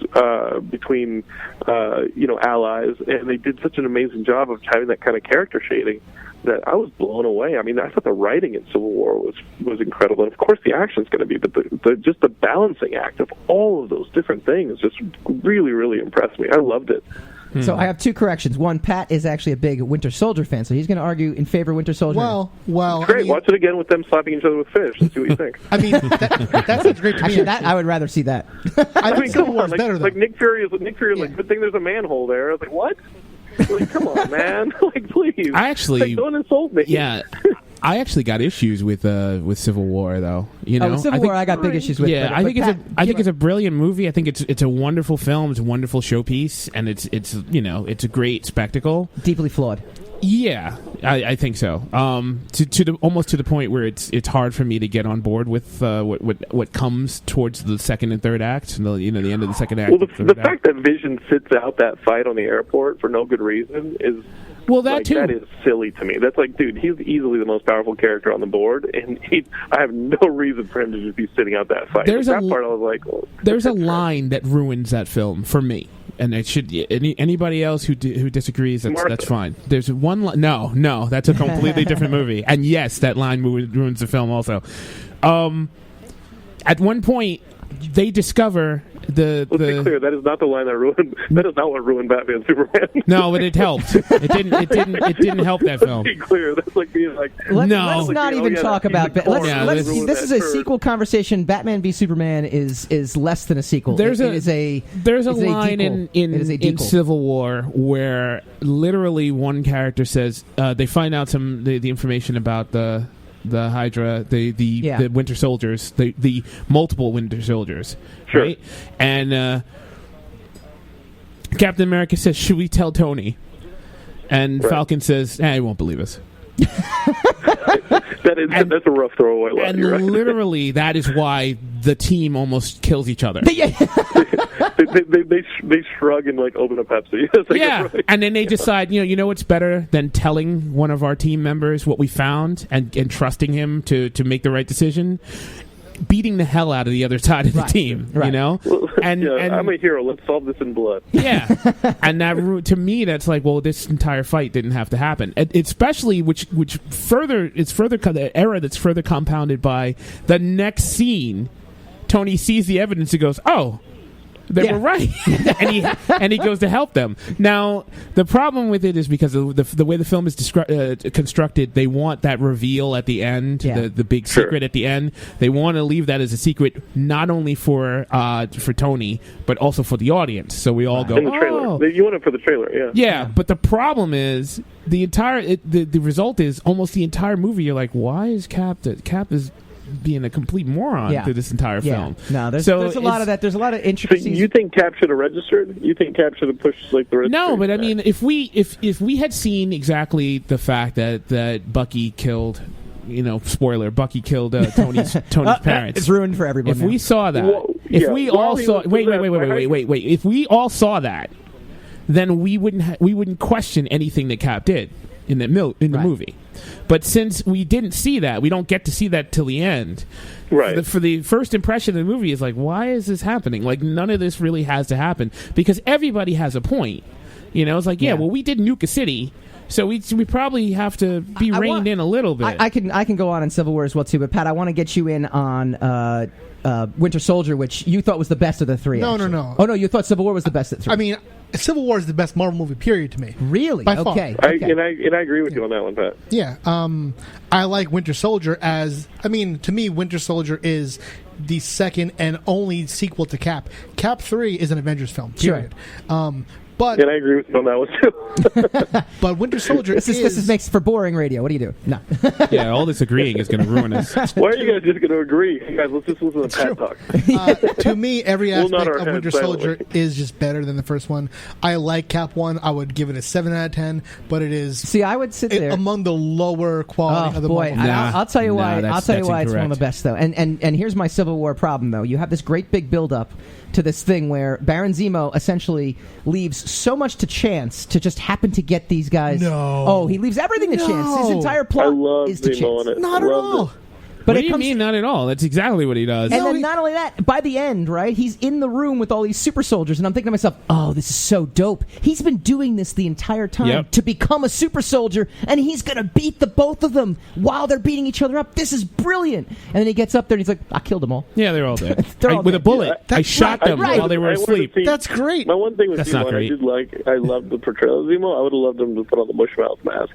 between, allies, and they did such an amazing job of having that kind of character shading that I was blown away. I mean, I thought the writing in Civil War was incredible, and of course the action's going to be, but just the balancing act of all of those different things just really, really impressed me. I loved it. So I have two corrections. One, Pat is actually a big Winter Soldier fan, so he's going to argue in favor of Winter Soldier. Well, Great. I mean, Watch it again with them slapping each other with fish and see what you think. I mean, that sounds great to actually, me. I would rather see that. I mean, think Civil come War on, is better, though. like Nick Fury is like, good thing there's a manhole there. I was like, what? Like, come on, man. Like, please. I actually, like, don't insult me. Yeah. I actually got issues with Civil War, though. You know, with Civil War, I got big issues with. Yeah, but, I think Pat, it's a brilliant movie. I think it's a wonderful film. It's a wonderful showpiece, and it's it's a great spectacle. Deeply flawed. Yeah, I think so. Almost to the point where it's hard for me to get on board with what comes towards the second and third act. The end of the second act. Well, the fact that Vision sits out that fight on the airport for no good reason is. Well, that like, too. That is silly to me. That's like, dude, he's easily the most powerful character on the board, and I have no reason for him to just be sitting out that fight. That part, I was like, well, there's a line that ruins that film for me, and it should. Anybody else who disagrees, that's fine. There's one line. No, that's a completely different movie, and yes, that line ruins the film also. At one point, they discover Let's be clear. That is not the line that ruined. That is not what ruined Batman Superman. No, but it helped. It didn't help that film. Let's be clear. That's like being like. Let's not even talk about. Let's see. This is a sequel conversation. Batman v Superman is less than a sequel. There's a line in Civil War where literally one character says they find out the information about the Hydra, the Winter Soldiers, the multiple Winter Soldiers, sure. Right? And Captain America says, "Should we tell Tony?" And Falcon says, "He won't believe us." That's a rough throwaway line. And literally, that is why the team almost kills each other. they shrug and like open a Pepsi. Like, and then they decide, you know what's better than telling one of our team members what we found and trusting him to make the right decision? Beating the hell out of the other side of the team, you know? And I'm a hero. Let's solve this in blood. Yeah. And that, to me, that's like, well, this entire fight didn't have to happen. Especially, it's the error that's further compounded by the next scene. Tony sees the evidence and goes, oh, they were right. and he goes to help them. Now, the problem with it is because of the way the film is constructed, they want that reveal at the end, the big secret at the end. They want to leave that as a secret, not only for Tony, but also for the audience. So we all go, in the trailer. Oh. You want it for the trailer, yeah. Yeah, but the problem is, the result is almost the entire movie, you're like, why is Cap is being a complete moron through this entire film. No, there's a lot of that. There's a lot of intricacies. So you think Cap should have registered? You think Cap should have pushed like the rest? No, but I mean, if we had seen exactly the fact that Bucky killed, spoiler, Bucky killed Tony's parents. It's ruined for everyone. If we saw that, wait. If we all saw that, then we wouldn't question anything that Cap did in the movie. But since we didn't see that, we don't get to see that till the end. Right. For the first impression of the movie is like, why is this happening? Like, none of this really has to happen because everybody has a point. It's like, well, we did nuke a city, so we probably have to be reined in a little bit. I can go on in Civil War as well too, but Pat, I want to get you in on Winter Soldier, which you thought was the best of the three. No. Oh no, you thought Civil War was the best of the three. I mean, Civil War is the best Marvel movie, period, to me. Really? By far. Okay. I agree with you on that one, Pat. Yeah. I like Winter Soldier to me, Winter Soldier is the second and only sequel to Cap. Cap 3 is an Avengers film, period. Sure. And I agree with you on that one too. But Winter Soldier this makes for boring radio. What do you do? No. Yeah, all this agreeing is going to ruin us. Why are you guys just going to agree? You guys, let's just listen to Pat talk. To me, every aspect of Winter Soldier silently. is just better than the first one. I like Cap 1. I would give it a 7 out of 10, but it is. See, I would sit there among the lower quality of the boy. Marvel. I'll tell you why. I'll tell you why it's one of the incorrect. best though. And here's my Civil War problem though. You have this great big build up to this thing where Baron Zemo essentially leaves so much to chance to just happen to get these guys. No. Oh, he leaves everything to chance. His entire plot is to Zemo chance. Not at all. But what do you mean not at all? That's exactly what he does. And then not only that, by the end, right, he's in the room with all these super soldiers, and I'm thinking to myself, oh, this is so dope. He's been doing this the entire time to become a super soldier, and he's going to beat the both of them while they're beating each other up. This is brilliant. And then he gets up there, and he's like, I killed them all. Yeah, they're all dead. All with a dead. bullet. I shot them while they were I wanted asleep. to see- That's great. My one thing with That's Zemo, not great. I loved the portrayal of Zemo. I would have loved him to put on the Bushmouth mask.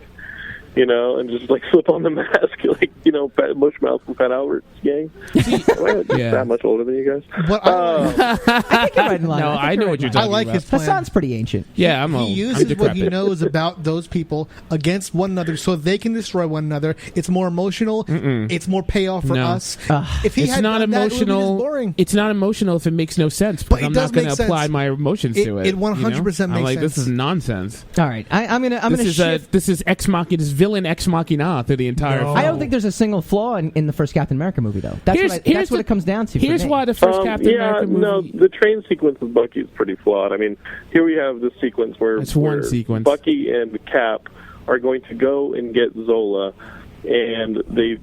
You know, and just like slip on the mask, like, you know, Bushmouth from Fat Albert's gang. That much older than you guys. But I think you're right in line. No, I know what you're talking I like about. his plan. Hassan's pretty ancient. Yeah, I'm old. He I'm uses what he decrepit. knows about those people against one another so they can destroy one another. It's more emotional. It's more payoff for No. us. If he It's had not done that, it would be just emotional. boring. It's not emotional if it makes no sense. But But it I'm does not going make to apply sense. my emotions to it. It 100% I'm makes like, this sense. is nonsense. All right, I'm gonna shift. This is ex machina, this villain ex machina through the entire. film. I don't think there's a single flaw in the first Captain America movie, though. That's what it comes down to. Here's for me. why the first Captain America movie. No, the train sequence with Bucky is pretty flawed. I mean, here we have this sequence where, It's one where sequence. Bucky and Cap are going to go and get Zola, and they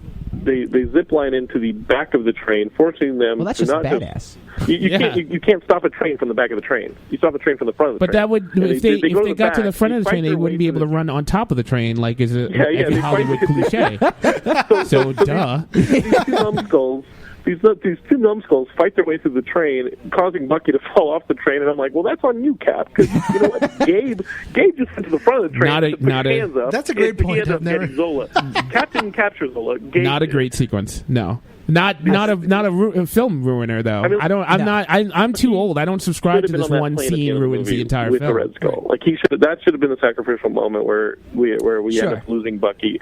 zip line into the back of the train, forcing them Well, that's to just not badass. You can't stop a train from the back of the train. You stop a train from the front of the But train. that would, And if they go to got to the back, front of the fight train, they their wouldn't way be able to run on top of the train like is a they Hollywood fight- cliche. So duh. These two numbskulls. These two numbskulls fight their way through the train, causing Bucky to fall off the train. And I'm like, well, that's on you, Cap, because you know what? Gabe just went to the front of the train, put his hands up. That's a great and point, He ended up I've never- getting Zola. Cap didn't capture Zola. Gabe Not a did. great sequence. No. Not a film ruiner though. I mean, I'm too old. I don't subscribe to Should have this been on that one plane at the scene end of ruins the movie entire with film. the Red Skull. Like that should have been the sacrificial moment where we Sure. end up losing Bucky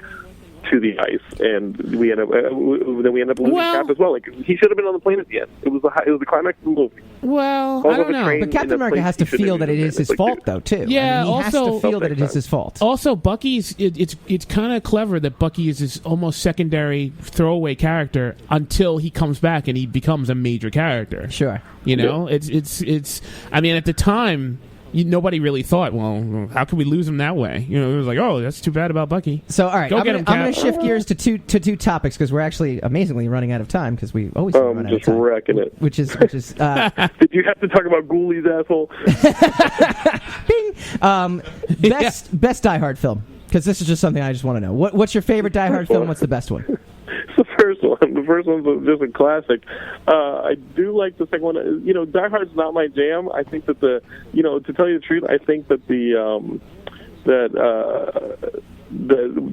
to the ice, and we end up losing Cap as well. Like he should have been on the plane at the end. It was the climax of the movie. Well, Falls I don't off a know. train But Captain in a America place has to he shouldn't feel have that it been is in. his Like, fault, though, too. Yeah, I mean, he has also- to feel that it is his fault. Also, Bucky's it's kind of clever that Bucky is this almost secondary throwaway character until he comes back and he becomes a major character. Sure. You know, it's. I mean, at the time, nobody really thought, well, how can we lose him that way? You know, it was like, oh, that's too bad about Bucky. So, all right, Go I'm get him, going to Cap. shift gears to two topics because we're actually amazingly running out of time because we always run out of Just time. wrecking it. Which is Did you have to talk about Ghoulies, asshole? best Die Hard film because this is just something I just want to know. What's your favorite Die Hard film? What's the best one? It's the first one. The first one's just a classic. I do like the second one. You know, Die Hard's not my jam. I think that to tell you the truth, I think that the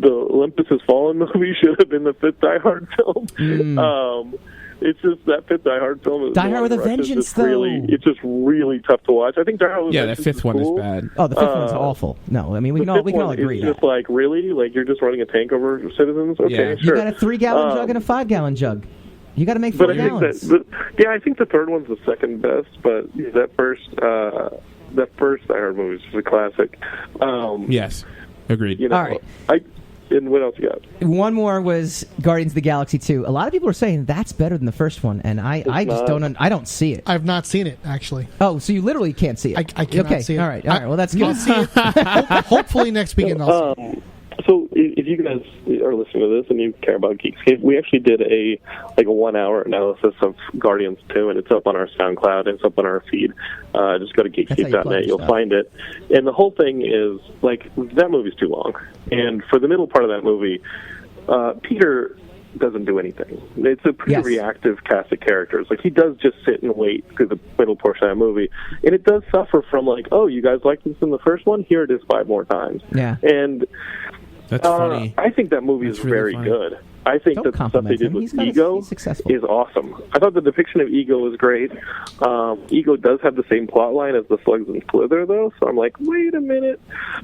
Olympus Has Fallen movie should have been the fifth Die Hard film. It's just that fifth Die Hard film. Die Hard with a Vengeance, though. It's just really tough to watch. I think Die Hard with a Yeah, that Vengeance fifth one cool. is bad. Oh, the fifth one's awful. No, I mean we can all agree. It's just like really, like you're just running a tank over citizens. Okay, Yeah. sure. You got a 3-gallon jug and a 5-gallon jug. You got to make But 4 I think gallons. I think the third one's the second best. But that first Die Hard movie is just a classic. Yes, agreed. All right. And what else you got? One more was Guardians of the Galaxy 2. A lot of people are saying that's better than the first one, and I just I don't see it. I've not seen it, actually. Oh, so you literally can't see it? I cannot see it. All right. Well, that's You'll good. see it. Hopefully next weekend I'll see it. So if you guys are listening to this and you care about Geekscape, we actually did a 1-hour analysis of Guardians 2, and it's up on our SoundCloud, and it's up on our feed. Just go to geekscape.net, you'll find it. And the whole thing is, like, that movie's too long. And for the middle part of that movie, Peter doesn't do anything. It's a pretty reactive cast of characters. Like, he does just sit and wait through the middle portion of that movie. And it does suffer from, like, oh, you guys liked this in the first one? Here it is 5 more times. Yeah. And that's funny. I think that movie is really very funny. good. I think that the stuff they did with Ego is awesome. I thought the depiction of Ego was great. Ego does have the same plot line as the Slugs and Slither, though, so I'm like, wait a minute.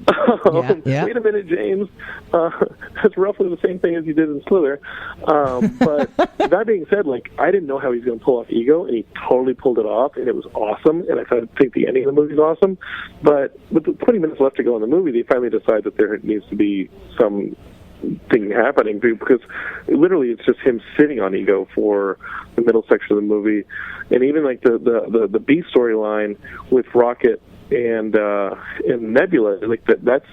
Wait a minute, James. That's roughly the same thing as you did in Slither. But that being said, like, I didn't know how he was going to pull off Ego, and he totally pulled it off, and it was awesome, and I think the ending of the movie is awesome. But with the 20 minutes left to go in the movie, they finally decide that there needs to be some thing happening, because literally it's just him sitting on Ego for the middle section of the movie. And even like the B storyline with Rocket and Nebula, like that's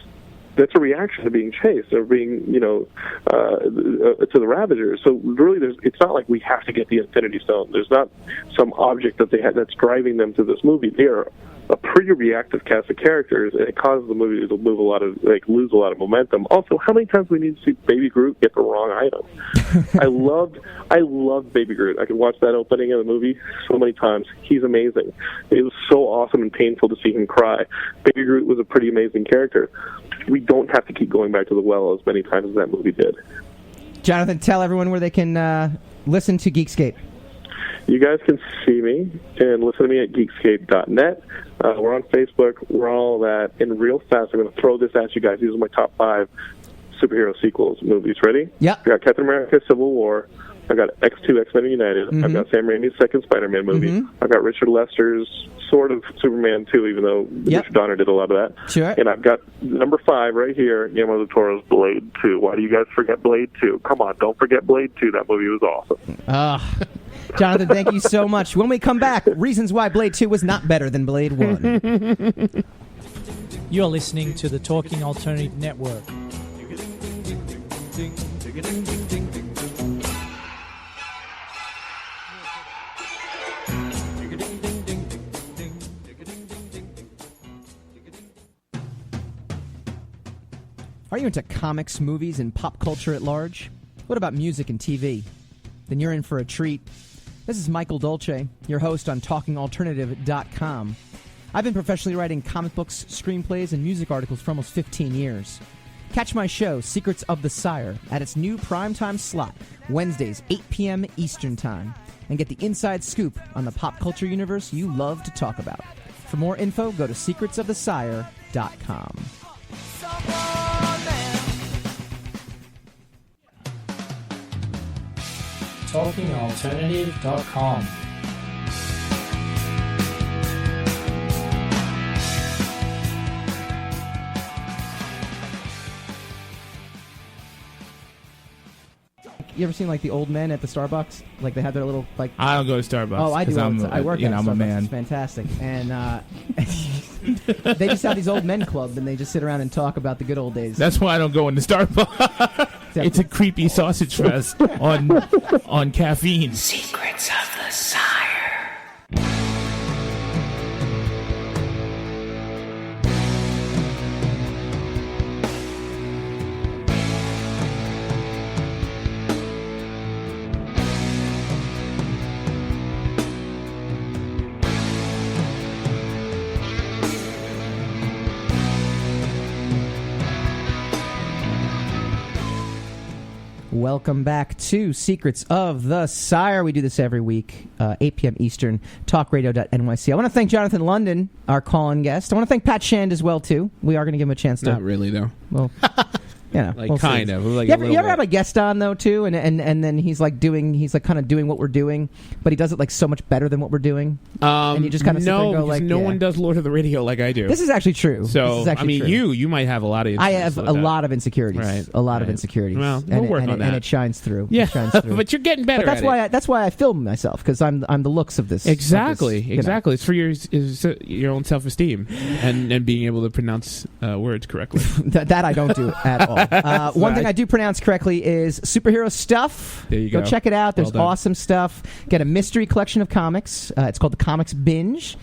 that's a reaction to being chased or being, to the Ravagers. So really, it's not like we have to get the Infinity Stone. There's not some object that they had that's driving them to this movie. They are a pretty reactive cast of characters, and it causes the movie to lose a lot of momentum. Also, how many times do we need to see Baby Groot get the wrong item? I loved Baby Groot. I could watch that opening of the movie so many times. He's amazing. It was so awesome and painful to see him cry. Baby Groot was a pretty amazing character. We don't have to keep going back to the well as many times as that movie did. Jonathan, tell everyone where they can listen to Geekscape. You guys can see me and listen to me at Geekscape.net. We're on Facebook. We're on all that. And real fast, I'm going to throw this at you guys. These are my top 5 superhero sequels movies. Ready? Yeah. I got Captain America: Civil War. I got X2, X-Men United. Mm-hmm. I've got Sam Raimi's second Spider-Man movie. Mm-hmm. I've got Richard Lester's sort of Superman 2, even though Richard Donner did a lot of that. Sure. And I've got number 5 right here, Guillermo del Toro's Blade 2. Why do you guys forget Blade 2? Come on, don't forget Blade 2. That movie was awesome. Jonathan, thank you so much. When we come back, reasons why Blade 2 was not better than Blade 1. You're listening to the Talking Alternative Network. Are you into comics, movies, and pop culture at large? What about music and TV? Then you're in for a treat. This is Michael Dolce, your host on TalkingAlternative.com. I've been professionally writing comic books, screenplays, and music articles for almost 15 years. Catch my show, Secrets of the Sire, at its new primetime slot, Wednesdays, 8 p.m. Eastern Time, and get the inside scoop on the pop culture universe you love to talk about. For more info, go to secretsofthesire.com. TalkingAlternative.com. You ever seen like the old men at the Starbucks? Like they have their little like. I don't go to Starbucks. Oh, I do. I work at I'm Starbucks. a man. It's fantastic, and they just have these old men club, and they just sit around and talk about the good old days. That's why I don't go into Starbucks. It's a creepy sausage fest on caffeine. Secrets of the Sire. Welcome back to Secrets of the Sire. We do this every week, 8 p.m. Eastern, talkradio.nyc. I want to thank Jonathan London, our call-in guest. I want to thank Pat Shand as well, too. We are going to give him a chance to... Not really, though. Well... You know, like we'll kind see. of. Like you ever have a guest on though too, and then he's like kind of doing what we're doing, but he does it like so much better than what we're doing. And you just kind of sit there and go like, no one does Lord of the Radio like I do. This is actually true. So I mean, true. you might have a lot of. I have a lot of insecurities. Right. A lot of insecurities. Well, we'll work on that, and it shines through. Yeah, it shines through. but you're getting better. But that's why I film myself, because I'm the looks of this. Exactly, of this, exactly. It's for your own self-esteem and being able to pronounce words correctly. that I don't do at all. One thing I do pronounce correctly is superhero stuff. There you go. Go check it out. There's Well done. awesome stuff. Get a mystery collection of comics. It's called the Comics Binge.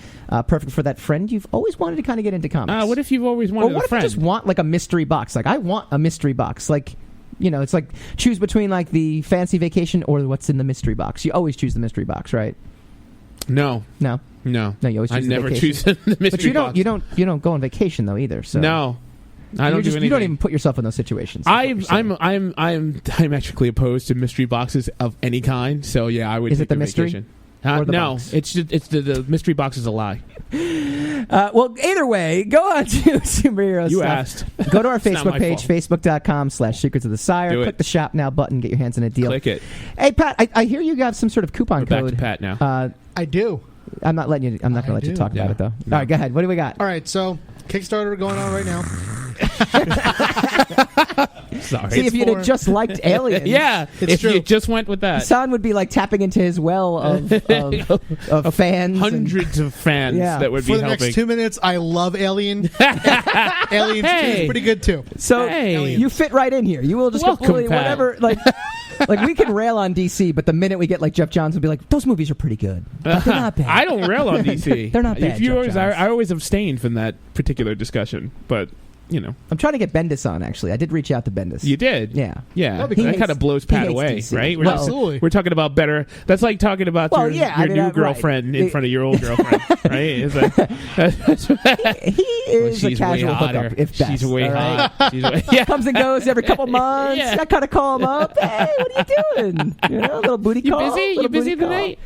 Perfect for that friend you've always wanted to kind of get into comics. What if you've always wanted what a friend? If you just want like a mystery box? Like I want a mystery box. Like, you know, it's like choose between like the fancy vacation or what's in the mystery box. You always choose the mystery box, right? No. You always choose I the never vacation. choose the mystery but box. you don't go on vacation though either. So No. I don't do anything. You don't even put yourself in those situations. I'm diametrically opposed to mystery boxes of any kind. So yeah, I would. Is take it the the mystery? vacation. Or the no, box? it's the mystery box is a lie. Well, either way, go on to superhero You stuff. asked. Go to our It's not Facebook my page, facebook.com/Secrets of the Sire. Do it. Click the shop now button, get your hands on a deal. Click it. Hey, Pat, I hear you got some sort of coupon We're code. back to Pat now. I do. I'm not going to let you talk about do. it though. All right, go ahead. What do we got? All right, so Kickstarter going on right now. Sorry. See, if you'd have just liked Aliens. Sorry. See, if you'd have just liked Aliens. Yeah, if you just went with that. Hassan would be like tapping into his well of fans. Hundreds of fans that would be For the helping. next 2 minutes, I love Alien. Alien 2 is pretty good, too. So you fit right in here. You will just completely whatever. Like we can rail on DC, but the minute we get like Jeff Johns will be like, those movies are pretty good. But they're not bad. I don't rail on DC. They're not bad. I always abstained from that particular discussion, but you know, I'm trying to get Bendis on. Actually, I did reach out to Bendis. You did, yeah. That kind of blows Pat away, DC. right? Absolutely. We're talking about better. That's like talking about your new girlfriend in front of your old girlfriend, right? He is a casual hookup. If best, she's way right? hot. She's comes and goes every couple months. I kind of call him up. Hey, what are you doing? A little booty call. You busy tonight?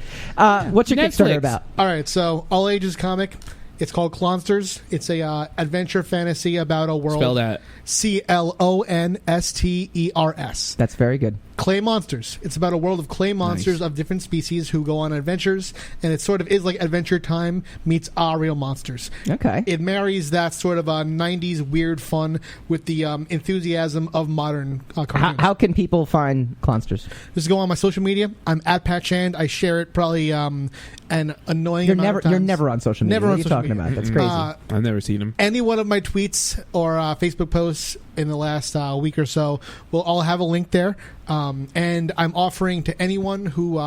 What's your Netflix. Kickstarter about? All right, so all ages comic. It's called Clonsters. It's a adventure fantasy about a world. Spell that. CLONSTERS. That's very good. Clay monsters. It's about a world of clay monsters of different species who go on adventures, and it sort of is like Adventure Time meets real monsters. Okay. It marries that sort of 90s weird fun with the enthusiasm of modern cartoons. How can people find Clonsters? Just go on my social media. I'm at Pat Chand. I share it probably an annoying amount of times. You're never on social media. Never what on are you social talking media. about? That's crazy. I've never seen him. Any one of my tweets or Facebook posts in the last week or so will all have a link there. And I'm offering to anyone who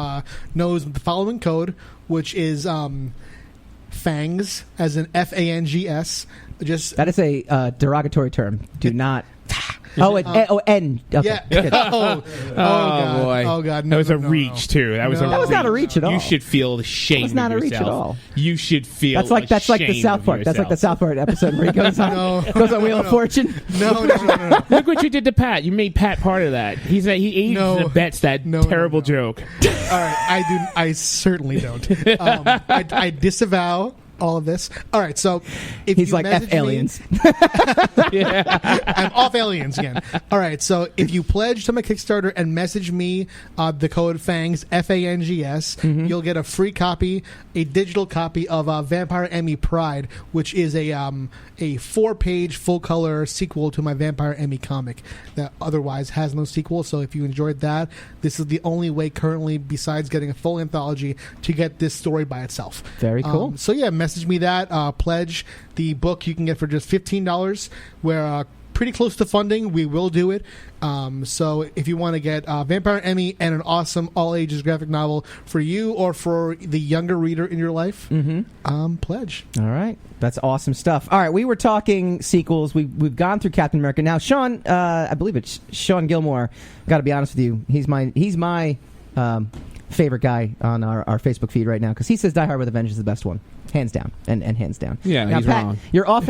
knows the following code, which is FANGS, as in FANGS. That is a derogatory term. Do not. N. Okay. Yeah. Good. Oh, God. Boy. Oh, God. No, that was no, a no, reach, no. too. That was not a reach at all. You should feel ashamed That was not of a reach yourself. at all. You should feel That's like the South Park. That's like the South Park episode where he goes on Wheel of Fortune. No. Look what you did to Pat. You made Pat part of that. He aids and abets that terrible joke. All right. I certainly don't. I disavow all of this. All right, so if he's you like message F aliens. I'm off aliens again. All right, so if you pledge to my Kickstarter and message me the code FANGS FANGS, you'll get a free copy, a digital copy of Vampire Emmy Pride, which is a 4-page full color sequel to my Vampire Emmy comic that otherwise has no sequel. So if you enjoyed that, this is the only way currently, besides getting a full anthology, to get this story by itself. Very cool. So yeah, message me that. Pledge the book you can get for just $15. We're pretty close to funding. We will do it. So if you want to get Vampire Emmy and an awesome all-ages graphic novel for you or for the younger reader in your life, pledge. All right. That's awesome stuff. All right, we were talking sequels. We've gone through Captain America. Now, Sean, I believe it's Sean Gilmore. Got to be honest with you. He's my favorite guy on our Facebook feed right now because he says Die Hard with a Vengeance is the best one. Hands down, and hands down. Yeah, now, he's Pat, wrong. You're off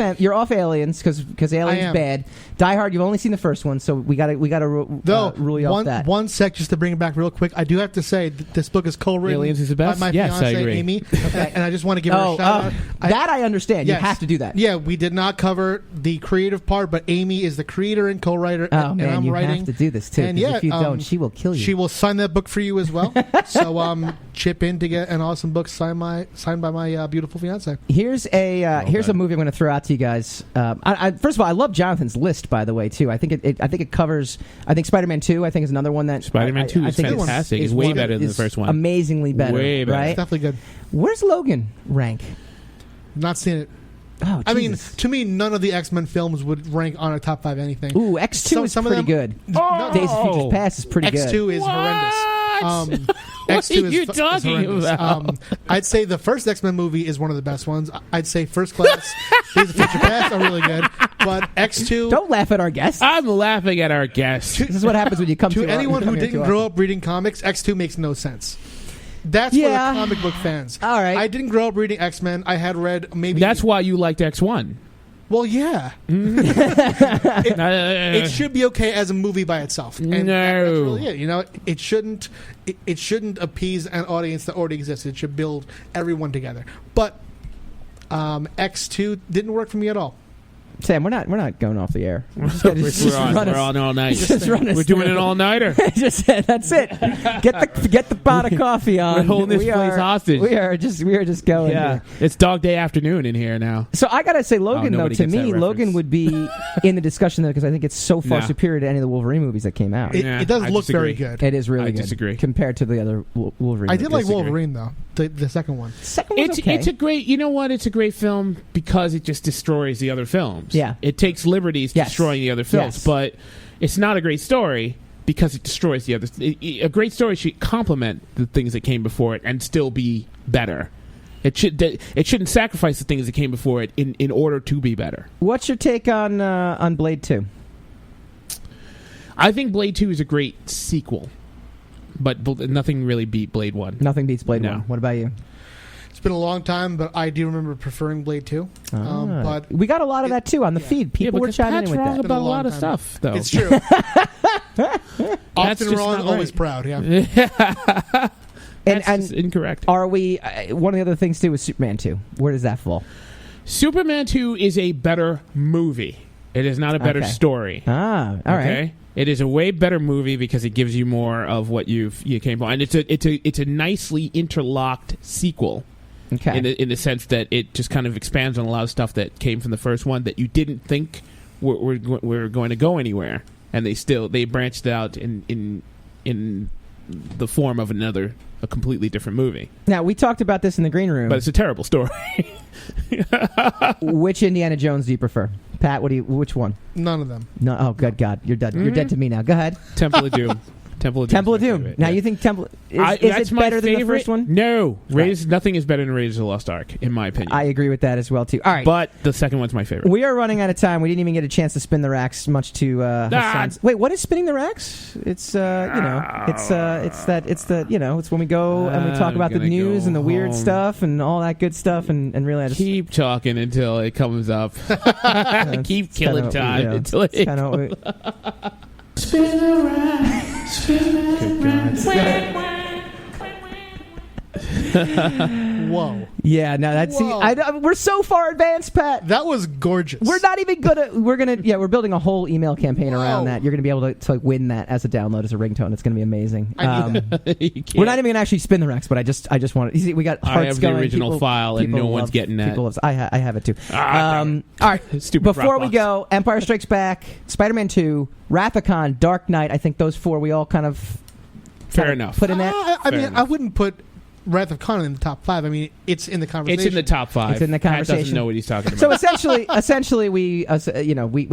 Aliens because Aliens bad. Die Hard, you've only seen the first one, so we got to rule you off that. One sec, just to bring it back real quick. I do have to say this book is co-written Aliens is the best? by my Yes, I fiance agree. Amy, and I just want to give her a shout out. That I understand. Yes. You have to do that. Yeah, we did not cover the creative part, but Amy is the creator and co-writer, and man, I'm you writing. have to do this too. And 'cause if you don't, she will kill you. She will sign that book for you as well. So chip in to get an awesome book signed by my beautiful fiance. Here's a movie I'm going to throw out to you guys. First of all, I love Jonathan's list, by the way, too. I think it covers. I think Spider-Man 2. I think is another one that Spider-Man 2 is fantastic. It's way better than the first one. Amazingly better. Way better. Right? It's definitely good. Where's Logan rank? Not seen it. Oh, I mean, Jesus. to me, none of the X-Men films would rank on a top 5 anything. Ooh, X2 is pretty good. Days of Future Past is pretty good. X2 is horrendous. X2 are you talking about? I'd say the first X-Men movie is one of the best ones. I'd say First Class, Days of Future Past are really good, but X2. Don't laugh at our guests. I'm laughing at our guests. This is what happens when you come to anyone who didn't grow up reading comics. X2 makes no sense. That's for the comic book fans. All right. I didn't grow up reading X-Men. I had read maybe. That's why you liked X1. Well, yeah. It should be okay as a movie by itself. And that's really it. You know, it shouldn't appease an audience that already exists. It should build everyone together. But X2 didn't work for me at all. Sam, we're not going off the air. We're on all night. We're doing an all-nighter. That's it. Get the pot of coffee on. We're holding this place hostage. We are just going. Yeah, here. it's dog day afternoon in here now. So I gotta say, Logan. Though to me, Logan reference. would be in the discussion though because I think it's so far Nah. superior to any of the Wolverine movies that came out. It does look very good. It is really I good disagree. compared to the other Wolverine. I did like movies. Wolverine though, the second one. Second one's okay. It's a great. You know what? It's a great film because it just destroys the other films. Yeah. It takes liberties destroying the other films, but it's not a great story because it destroys the other. A great story should complement the things that came before it and still be better. It shouldn't sacrifice the things that came before it in order to be better. What's your take on Blade 2? I think Blade 2 is a great sequel, but nothing really beat Blade 1. Nothing beats Blade No. 1. What about you? It's been a long time, but I do remember preferring Blade 2. But we got a lot of that too on the feed. People were chiming in with wrong that. about a lot of stuff, though. It's true. Often wrong, always proud. Yeah. That's incorrect. Are we? One of the other things too is Superman 2. Where does that fall? Superman 2 is a better movie. It is not a better story. All right. It is a way better movie because it gives you more of what you came for, and it's a nicely interlocked sequel. Okay. In the sense that it just kind of expands on a lot of stuff that came from the first one that you didn't think were going to go anywhere, and they branched out in the form of a completely different movie. Now we talked about this in the green room, but it's a terrible story. Which Indiana Jones do you prefer, Pat? Which one? None of them. No. Oh, good God, you're dead. You're dead to me now. Go ahead. Temple of Doom. Temple of Doom. Now you think Temple is that's it my better favorite? than the first one? No, nothing is better than Raiders of the Lost Ark, in my opinion. I agree with that as well too. All right, but the second one's my favorite. We are running out of time. We didn't even get a chance to spin the racks, much to Hassan's. Wait, what is spinning the racks? It's it's when we go and we talk about the news and the weird stuff and all that good stuff and really I just keep talking until it comes up. Keep killing time until it. Spin the rack, spin the Whoa. Yeah, no, that's we're so far advanced, Pat. That was gorgeous. We're not even we're building a whole email campaign around that. You're gonna be able to win that as a download as a ringtone. It's gonna be amazing. We're not even gonna actually spin the racks, but I just want to. You see, we got hearts I have going. the original file, and no one's getting that. I have it too. All right, stupid. Before we go, Empire Strikes Back, Spider-Man 2, Wrath of Khan, Dark Knight. I think those four we all kind of fair enough put in that. I wouldn't put Wrath of Khan in the top 5. I mean, it's in the conversation. It's in the top 5. It's in the conversation. Pat doesn't know what he's talking about. So essentially, we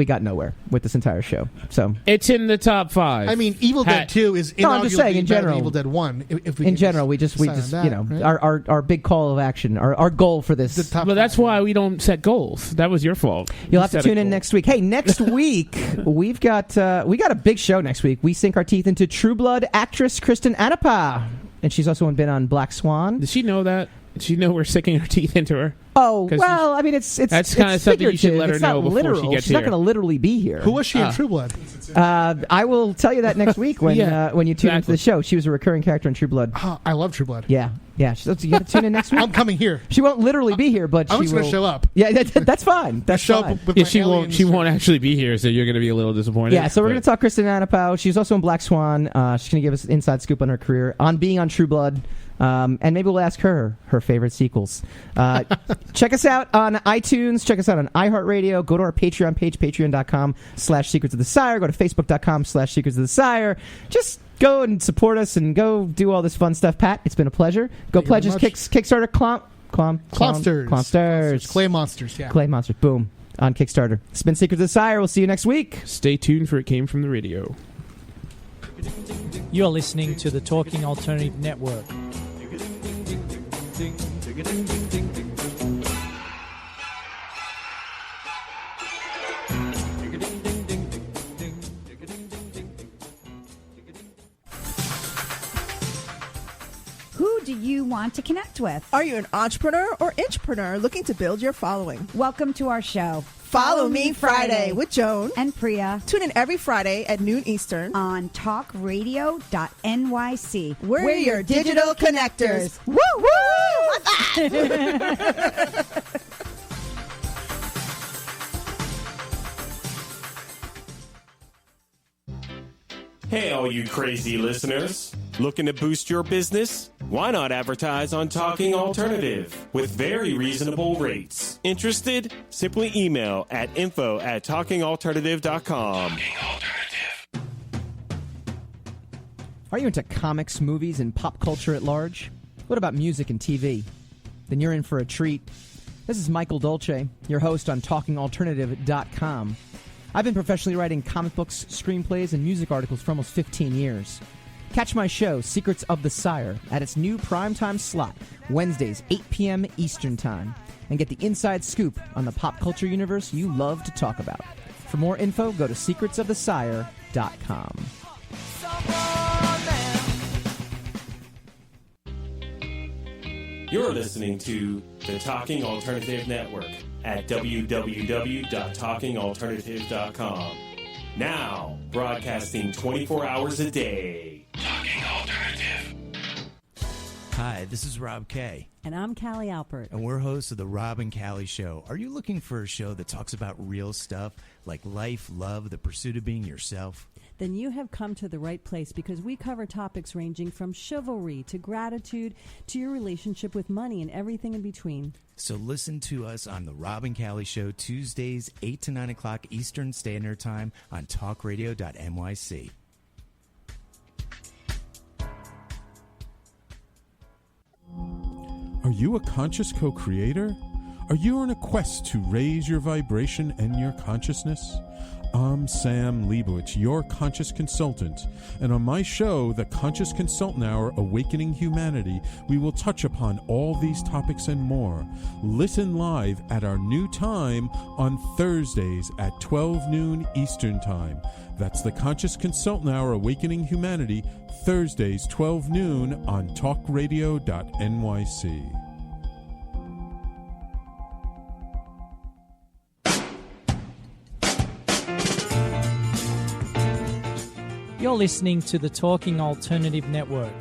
got nowhere with this entire show. So it's in the top 5. I mean, Evil Dead 2 is inarguably I'm just saying, in better than general, Evil Dead 1. If we in general, we just right? our big call of action, our goal for this. Well, that's why we don't set goals. That was your fault. You'll have to tune in next week. Hey, next week we got a big show next week. We sink our teeth into True Blood actress Kristen Anapa. And she's also been on Black Swan. Does she know that? Does she know we're sinking our teeth into her? Oh, well, I mean, it's that's kind of something you should let her know before literal. she gets She's here. not going to literally be here. Who was she in True Blood? I will tell you that next week when you tune into the show. She was a recurring character in True Blood. Oh, I love True Blood. Yeah. So you got to tune in next week. I'm coming here. She won't literally be here, but I'm she just will going to show up. Yeah, that's fine. That's show fine. up with my she won't actually be here, so you're going to be a little disappointed. Yeah, so we're going to talk Kristen Anapau. She's also in Black Swan. She's going to give us an inside scoop on her career, on being on True Blood. And maybe we'll ask her favorite sequels. Check us out on iTunes. Check us out on iHeartRadio. Go to our Patreon page, patreon.com/Secrets of the Sire. Go to facebook.com/Secrets of the Sire. Just go and support us and go do all this fun stuff. Pat, it's been a pleasure. Go pledge us Kickstarter. Clomsters. Clay Monsters, yeah. Clay Monsters. Boom. On Kickstarter. It's been Secrets of the Sire. We'll see you next week. Stay tuned for It Came From the Radio. You're listening to the Talking Alternative Network. Who do you want to connect with? Are you an entrepreneur or intrapreneur looking to build your following? Welcome to our show. Follow Me Friday with Joan and Priya. Tune in every Friday at noon Eastern on talkradio.nyc. We're your digital connectors. Woo woo! What's that? Hey, all you crazy listeners. Looking to boost your business? Why not advertise on Talking Alternative with very reasonable rates? Interested? Simply email at info@talkingalternative.com. Are you into comics, movies, and pop culture at large? What about music and TV? Then you're in for a treat. This is Michael Dolce, your host on TalkingAlternative.com. I've been professionally writing comic books, screenplays, and music articles for almost 15 years. Catch my show, Secrets of the Sire, at its new primetime slot, Wednesdays, 8 p.m. Eastern Time, and get the inside scoop on the pop culture universe you love to talk about. For more info, go to secretsofthesire.com. You're listening to the Talking Alternative Network at www.talkingalternative.com. Now, broadcasting 24 hours a day. Talking Alternative. Hi, this is Rob Kay. And I'm Callie Alpert. And we're hosts of The Rob and Callie Show. Are you looking for a show that talks about real stuff like life, love, the pursuit of being yourself? Then you have come to the right place, because we cover topics ranging from chivalry to gratitude to your relationship with money and everything in between. So listen to us on The Rob and Callie Show, Tuesdays, 8 to 9 o'clock Eastern Standard Time on talkradio.nyc. Are you a conscious co-creator? Are you on a quest to raise your vibration and your consciousness? I'm Sam Leibowitz, your conscious consultant, and on my show, The Conscious Consultant Hour, Awakening Humanity, we will touch upon all these topics and more. Listen live at our new time on Thursdays at 12 noon Eastern Time. That's The Conscious Consultant Hour, Awakening Humanity, Thursdays, 12 noon on talkradio.nyc. You're listening to the Talking Alternative Network.